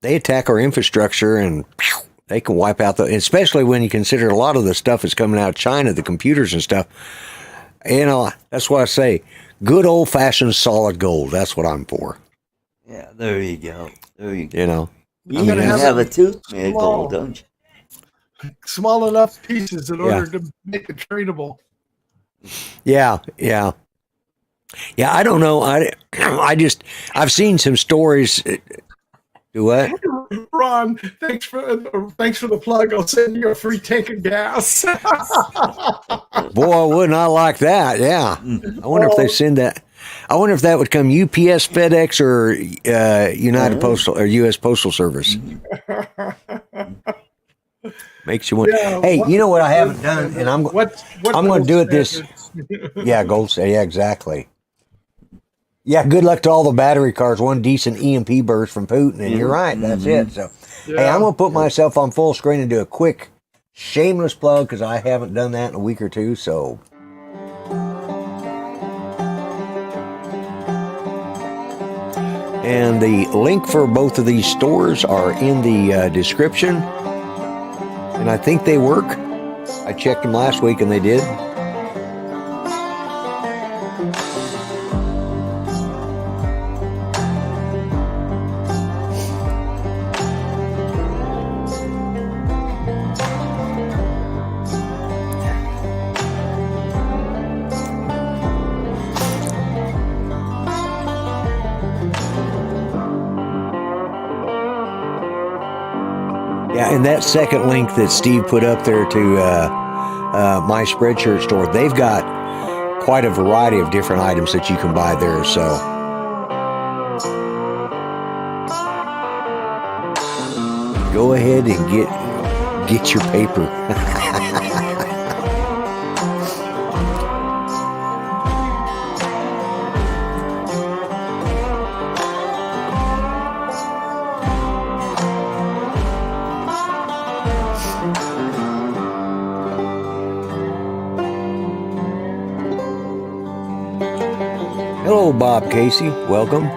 they attack our infrastructure and they can wipe out especially when you consider a lot of the stuff is coming out of China, the computers and stuff. That's why I say good old fashioned solid gold. That's what I'm for. Yeah, there you go. You gotta have a tooth made of gold, don't you? Small enough pieces in order to make it tradable. Yeah. I don't know. I've seen some stories. Do what? Ron, thanks for the plug. I'll send you a free tank of gas. Boy, wouldn't I like that? Yeah. I wonder if they send that. I wonder if that would come UPS, FedEx, or United Postal or U.S. Postal Service. Makes you wonder. Yeah, hey, you know what I haven't done, and I'm going to do it this. Yeah, gold standard. Yeah, exactly. Yeah, good luck to all the battery cars. One decent EMP burst from Putin, and you're right. That's it. So, hey, I'm going to put myself on full screen and do a quick shameless plug because I haven't done that in a week or two. So. And the link for both of these stores are in the description. And I think they work. I checked them last week and they did. Yeah, and that second link that Steve put up there to my Spreadshirt store, they've got quite a variety of different items that you can buy there. So, go ahead and get your paper. Hello, Bob Casey. Welcome.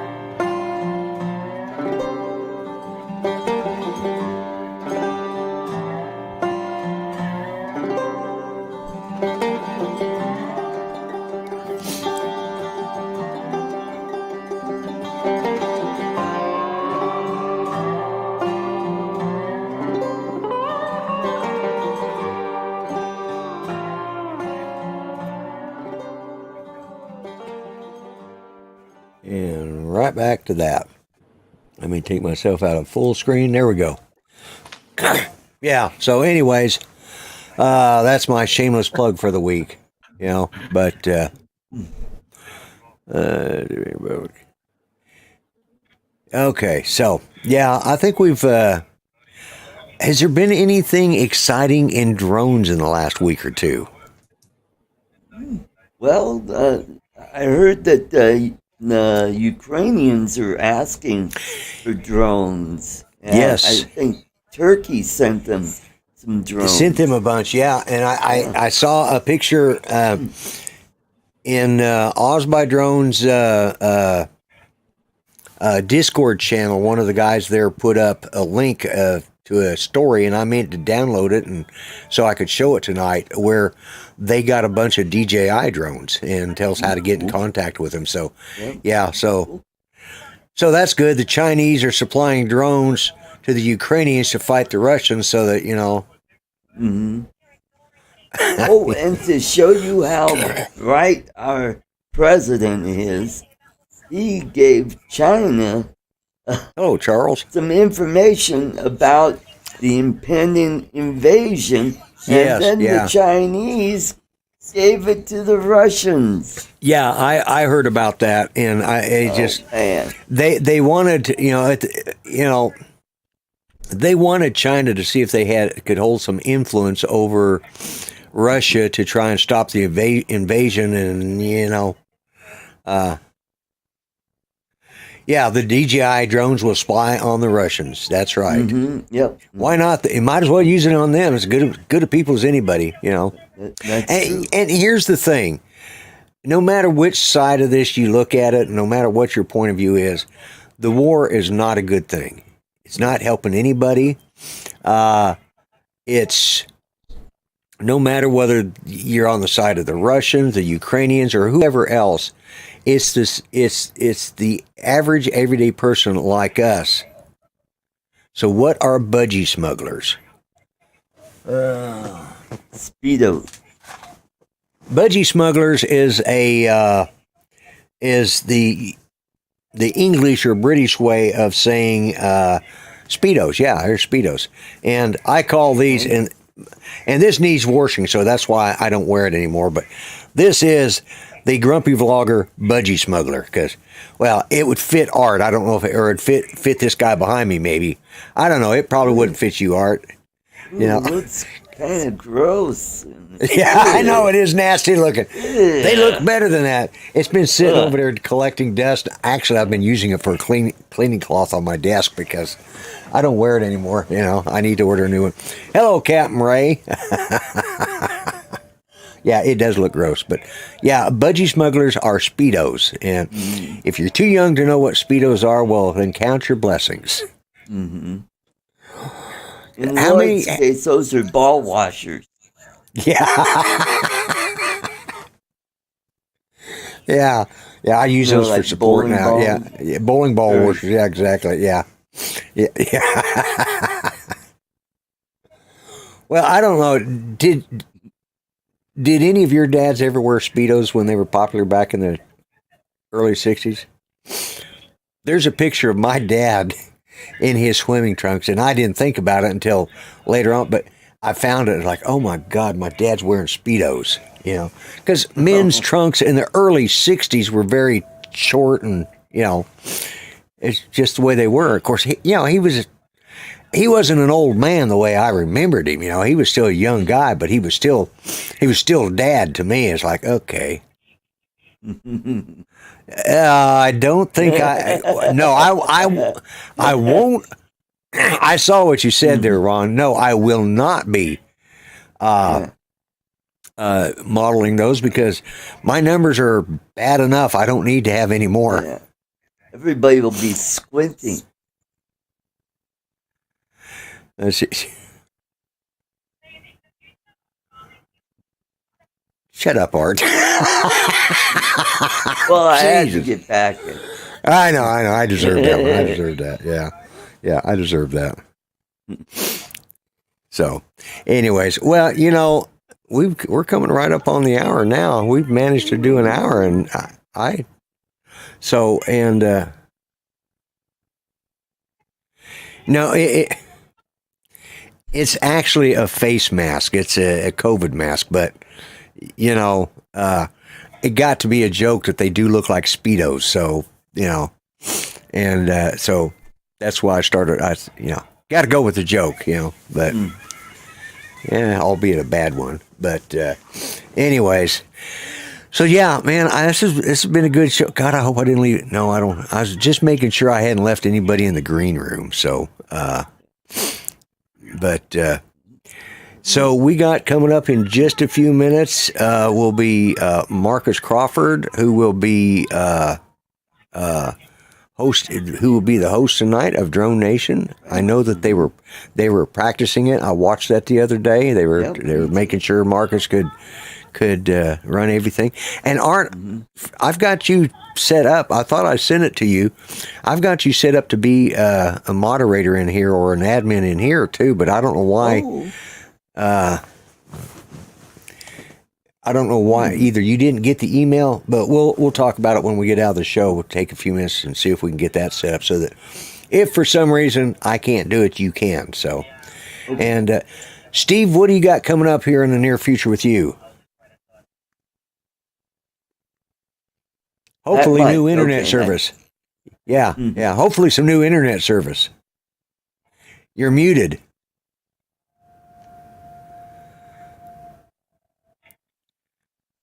And right back to that. Let me take myself out of full screen. There we go. Yeah. So anyways, that's my shameless plug for the week, but, okay. So yeah, I think we've, has there been anything exciting in drones in the last week or two? Well, I heard that the Ukrainians are asking for drones. Yes. I think Turkey sent them some drones. Sent them a bunch, yeah. And I saw a picture in Oz by Drones Discord channel. One of the guys there put up a link to a story, and I meant to download it and so I could show it tonight, where they got a bunch of DJI drones and tells how to get in contact with them. So, yeah, so that's good. The Chinese are supplying drones to the Ukrainians to fight the Russians, so that Oh, and to show you how bright our president is, he gave China Charles. some information about the impending invasion, and then the Chinese gave it to the Russians. Yeah, I heard about that, and they wanted they wanted China to see if they could hold some influence over Russia to try and stop the invasion, and the DJI drones will spy on the Russians. That's right. Mm-hmm. Yep. Why not? You might as well use it on them. It's good a people as anybody, That's true. And here's the thing. No matter which side of this you look at it, no matter what your point of view is, the war is not a good thing. It's not helping anybody. It's no matter whether you're on the side of the Russians, the Ukrainians, or whoever else. It's the average everyday person like us. So what are budgie smugglers? Speedo. Budgie smugglers is the English or British way of saying Speedos. Yeah, they're Speedos. And I call these, and this needs washing, so that's why I don't wear it anymore. But this is the grumpy vlogger budgie smuggler, because, well, it would fit Art. I don't know if it'd fit this guy behind me, maybe. I don't know. It probably wouldn't fit you, Art. It's kind of gross. Yeah, I know, it is nasty looking. They look better than that. It's been sitting over there collecting dust. Actually, I've been using it for a cleaning cloth on my desk because I don't wear it anymore. I need to order a new one. Hello, Captain Ray. Yeah, it does look gross, but yeah, budgie smugglers are Speedos, and if you're too young to know what Speedos are, well, then count your blessings. Mm-hmm. In Lloyd's case, those are ball washers. Yeah. yeah, I use those for support now. Yeah, bowling ball washers. Yeah, exactly. Yeah. Well, I don't know. Did any of your dads ever wear Speedos when they were popular back in the early 60s? There's a picture of my dad in his swimming trunks, and I didn't think about it until later on, but I found it like, oh my God, my dad's wearing Speedos, because men's trunks in the early 60s were very short, and, it's just the way they were. Of course, he wasn't an old man the way I remembered him. He was still a young guy, but he was still dad to me. It's like, okay. I don't think I won't. I saw what you said there, Ron. No, I will not be modeling those because my numbers are bad enough. I don't need to have any more. Yeah. Everybody will be squinting. Shut up, Art. Well, I had to get back in. I know. I deserve that one. I deserve that. Yeah, I deserve that. So, anyways, well, we're coming right up on the hour now. We've managed to do an hour, and no, it's actually a face mask. It's a COVID mask, but it got to be a joke that they do look like Speedos. So, and so that's why I started. Got to go with the joke, but yeah, albeit a bad one. But anyways, so yeah, man, this has been a good show. God, I hope I didn't leave. No, I don't. I was just making sure I hadn't left anybody in the green room. So, so we got coming up in just a few minutes. Will be Marcus Crawford, who will be who will be the host tonight of Drone Nation. I know that they were practicing it. I watched that the other day. They were making sure Marcus could run everything. And Art, I've got you set up. I thought I sent it to you. I've got you set up to be a moderator in here or an admin in here too, but I don't know why. I don't know why either you didn't get the email, but we'll talk about it when we get out of the show. We'll take a few minutes and see if we can get that set up so that if for some reason I can't do it, you can. So, and Steve, what do you got coming up here in the near future with you? Hopefully, new internet service. Yeah, yeah. Hopefully, some new internet service. You're muted.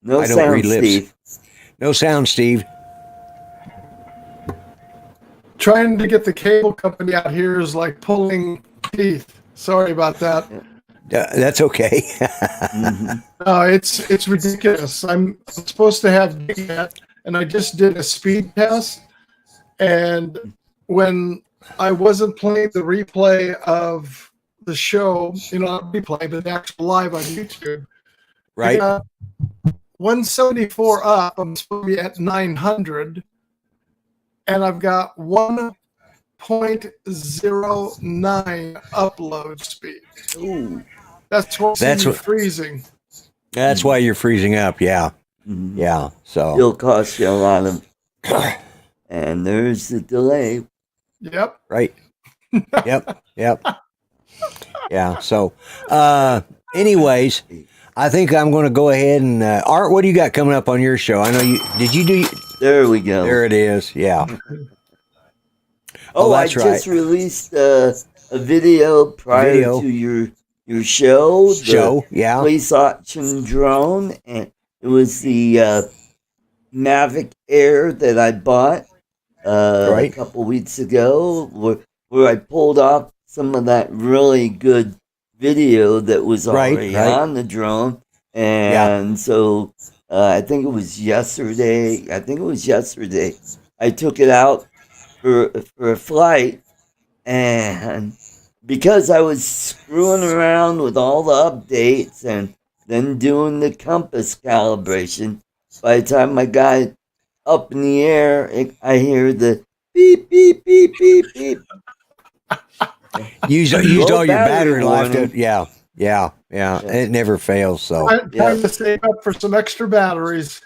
No sound, Steve. No sound, Steve. Trying to get the cable company out here is like pulling teeth. Sorry about that. That's okay. No, it's ridiculous. I'm supposed to have Gignet, and I just did a speed test. And when I wasn't playing the replay of the show, not replay, but the actual live on YouTube, right? 174 up. I'm supposed to be at 900, and I've got 1.09 upload speed. Ooh. That's what's freezing. That's why you're freezing up. Yeah, yeah. So it'll cost you a lot of, and there's the delay. Yep. Right. Yep. Yeah. So, anyways. I think I'm going to go ahead and Art. What do you got coming up on your show? I know you did. You do. There we go. There it is. Yeah. I just released a video prior to your show. Yeah. Police auction drone, and it was the Mavic Air that I bought a couple weeks ago, where I pulled off some of that really good video that was already on the drone, and so I think it was yesterday. I took it out for a flight, and because I was screwing around with all the updates and then doing the compass calibration, by the time I got it up in the air, I hear the beep beep beep beep beep. Used all your battery life. Yeah. It never fails. So time to save up for some extra batteries.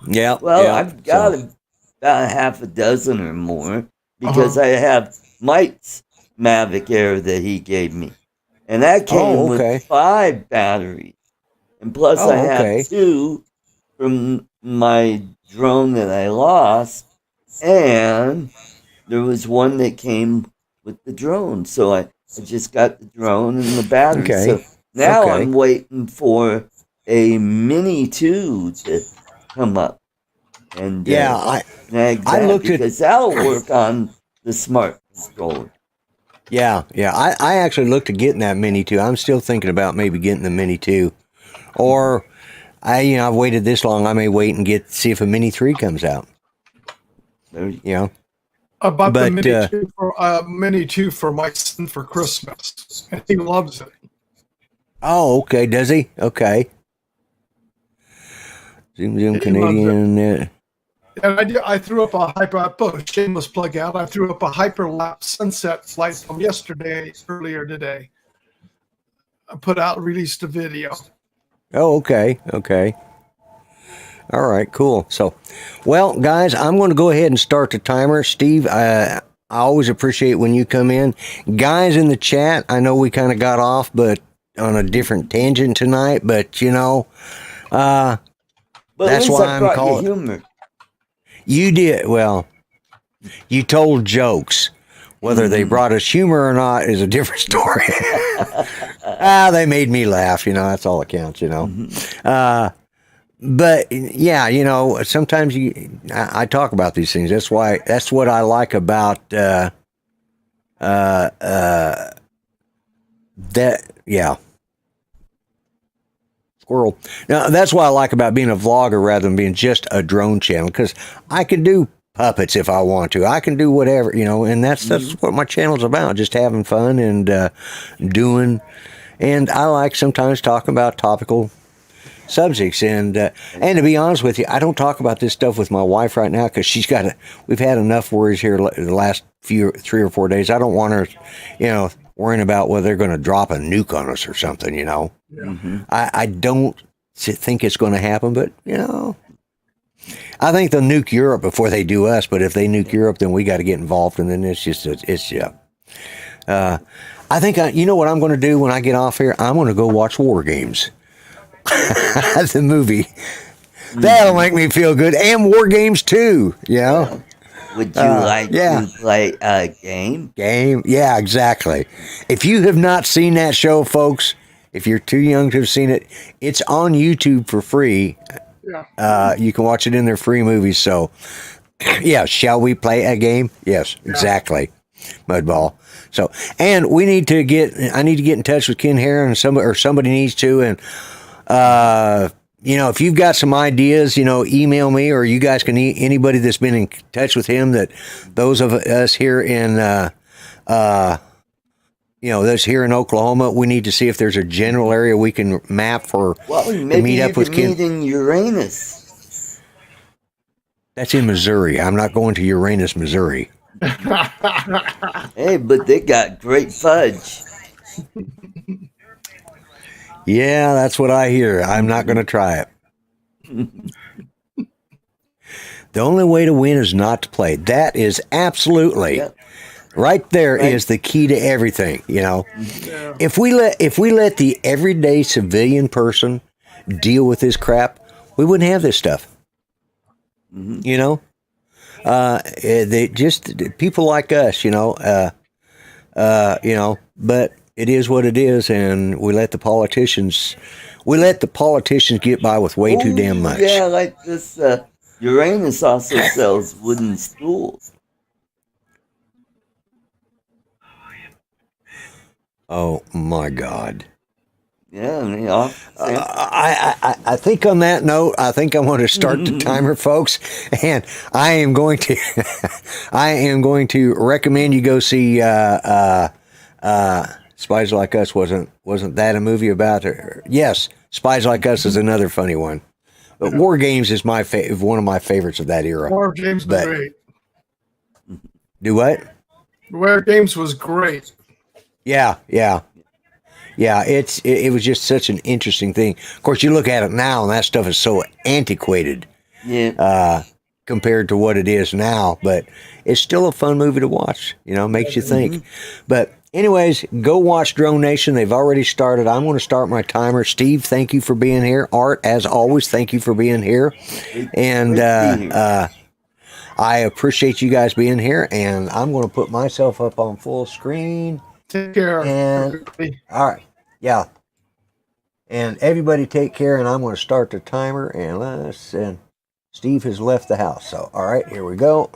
Yeah. Well, I've got about half a dozen or more because I have Mike's Mavic Air that he gave me, and that came with 5 batteries, and plus I have 2 from my drone that I lost, and there was one that came with the drone, so I just got the drone and the battery. So now I'm waiting for a Mini 2 to come up, and I looked at because that'll work on the smart controller. Yeah. I actually looked at getting that Mini 2. I'm still thinking about maybe getting the Mini 2, or I've waited this long. I may wait and see if a Mini 3 comes out. I bought the Mini 2 for my son for Christmas, and he loves it. Oh, okay. Does he? Okay. Zoom Canadian. And I threw up a shameless plug out. I threw up a hyperlapse sunset flight from earlier today. I released a video. Oh, okay. All right, cool. So, well, guys, I'm going to go ahead and start the timer. Steve, I always appreciate when you come in. Guys in the chat, I know we kind of got off, but on a different tangent tonight, but but that's why I'm calling. Humor. You did. Well, you told jokes. Whether they brought us humor or not is a different story. They made me laugh, that's all that counts, But yeah, sometimes I talk about these things. That's what I like about squirrel. Now that's what I like about being a vlogger rather than being just a drone channel, because I can do puppets if I want to. I can do whatever, and that's what my channel's about, just having fun and doing. And I like sometimes talking about topical subjects, and to be honest with you, I don't talk about this stuff with my wife right now because we've had enough worries here the last 3 or 4 days. I don't want her, worrying about whether they're going to drop a nuke on us or something. I don't think it's going to happen, but I think they'll nuke Europe before they do us. But if they nuke Europe, then we got to get involved, and then it's yeah. I think you know what I'm going to do when I get off here? I'm going to go watch War Games, the movie. That'll make me feel good, and War Games too. Yeah. Would you like to play a game? Yeah, exactly. If you have not seen that show, folks, if you're too young to have seen it, it's on YouTube for free. Yeah. You can watch it in their free movies. So, yeah, shall we play a game? Yes, exactly. Mudball. So, and I need to get in touch with Ken Heron, or somebody needs to, and if you've got some ideas, email me, or you guys can anybody that's been in touch with him. That those of us here in those here in Oklahoma, we need to see if there's a general area we can map for to meet up with Ken. Meet in Uranus. That's in Missouri. I'm not going to Uranus, Missouri. Hey, but they got great fudge. Yeah, that's what I hear. I'm not going to try it. The only way to win is not to play. That is absolutely right there. Right. Is the key to everything. If we let the everyday civilian person deal with this crap, we wouldn't have this stuff. Mm-hmm. They just people like us, but it is what it is, and we let the politicians get by with way too damn much. Yeah, like this Uranus also sells wooden stools. Oh my God. Yeah, I think on that note, I think I'm going to start the timer, folks, and I am going to recommend you go see Spies Like Us. Wasn't that a movie about her? Yes, Spies Like Us is another funny one. But War Games is one of my favorites of that era. War Games was great. Do what? War Games was great. Yeah. It was just such an interesting thing. Of course, you look at it now, and that stuff is so antiquated. Yeah. Compared to what it is now, but it's still a fun movie to watch. Makes you think. But anyways, go watch Drone Nation. They've already started. I'm going to start my timer. Steve, thank you for being here. Art, as always, thank you for being here. And I appreciate you guys being here. And I'm going to put myself up on full screen. Take care. And all right, yeah. And everybody take care. And I'm going to start the timer. And Steve has left the house. So all right, here we go.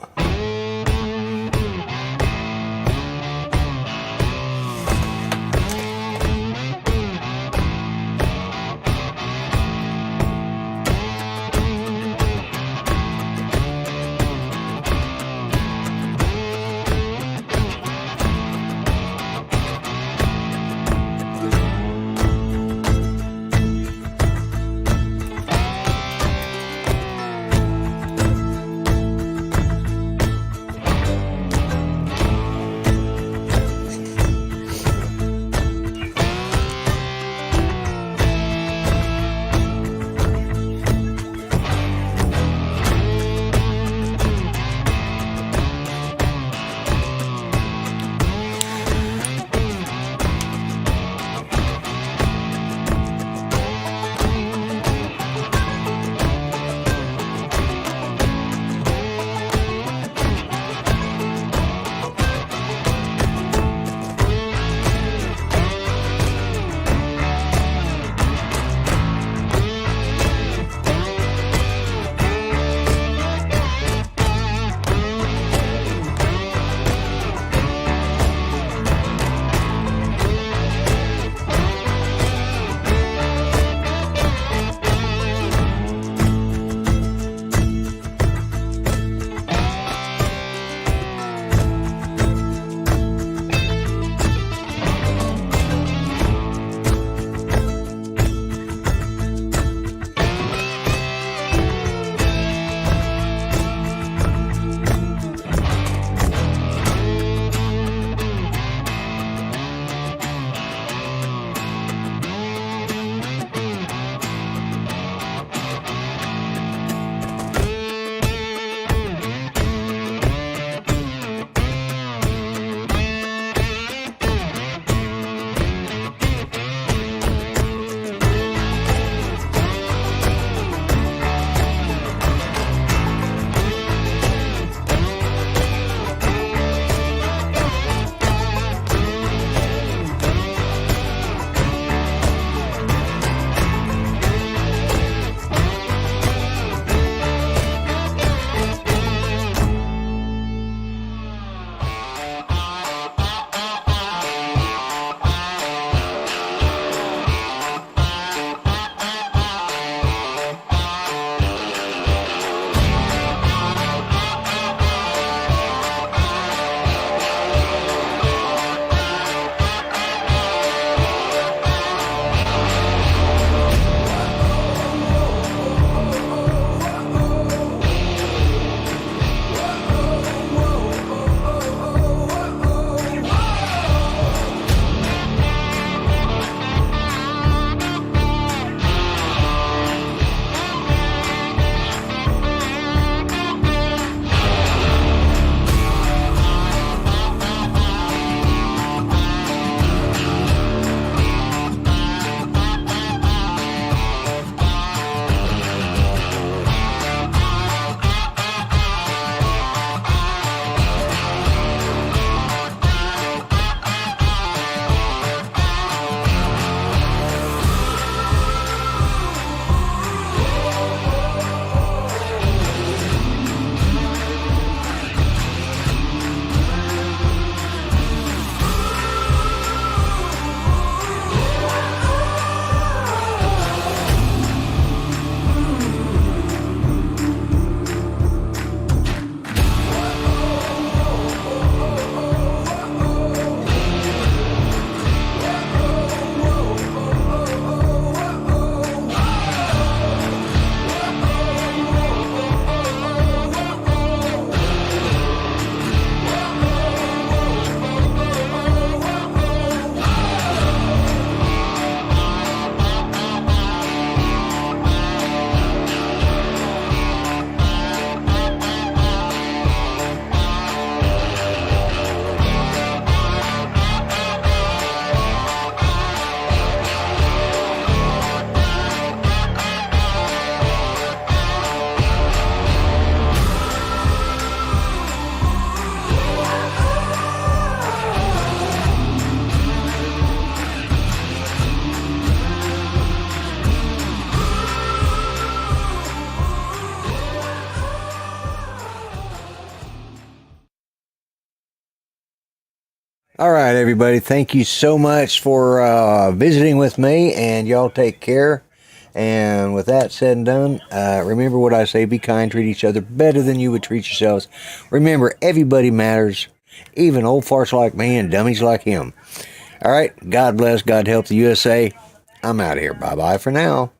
All right, everybody. Thank you so much for visiting with me, and y'all take care. And with that said and done, remember what I say, be kind, treat each other better than you would treat yourselves. Remember, everybody matters, even old farts like me and dummies like him. All right, God bless, God help the USA. I'm out of here. Bye-bye for now.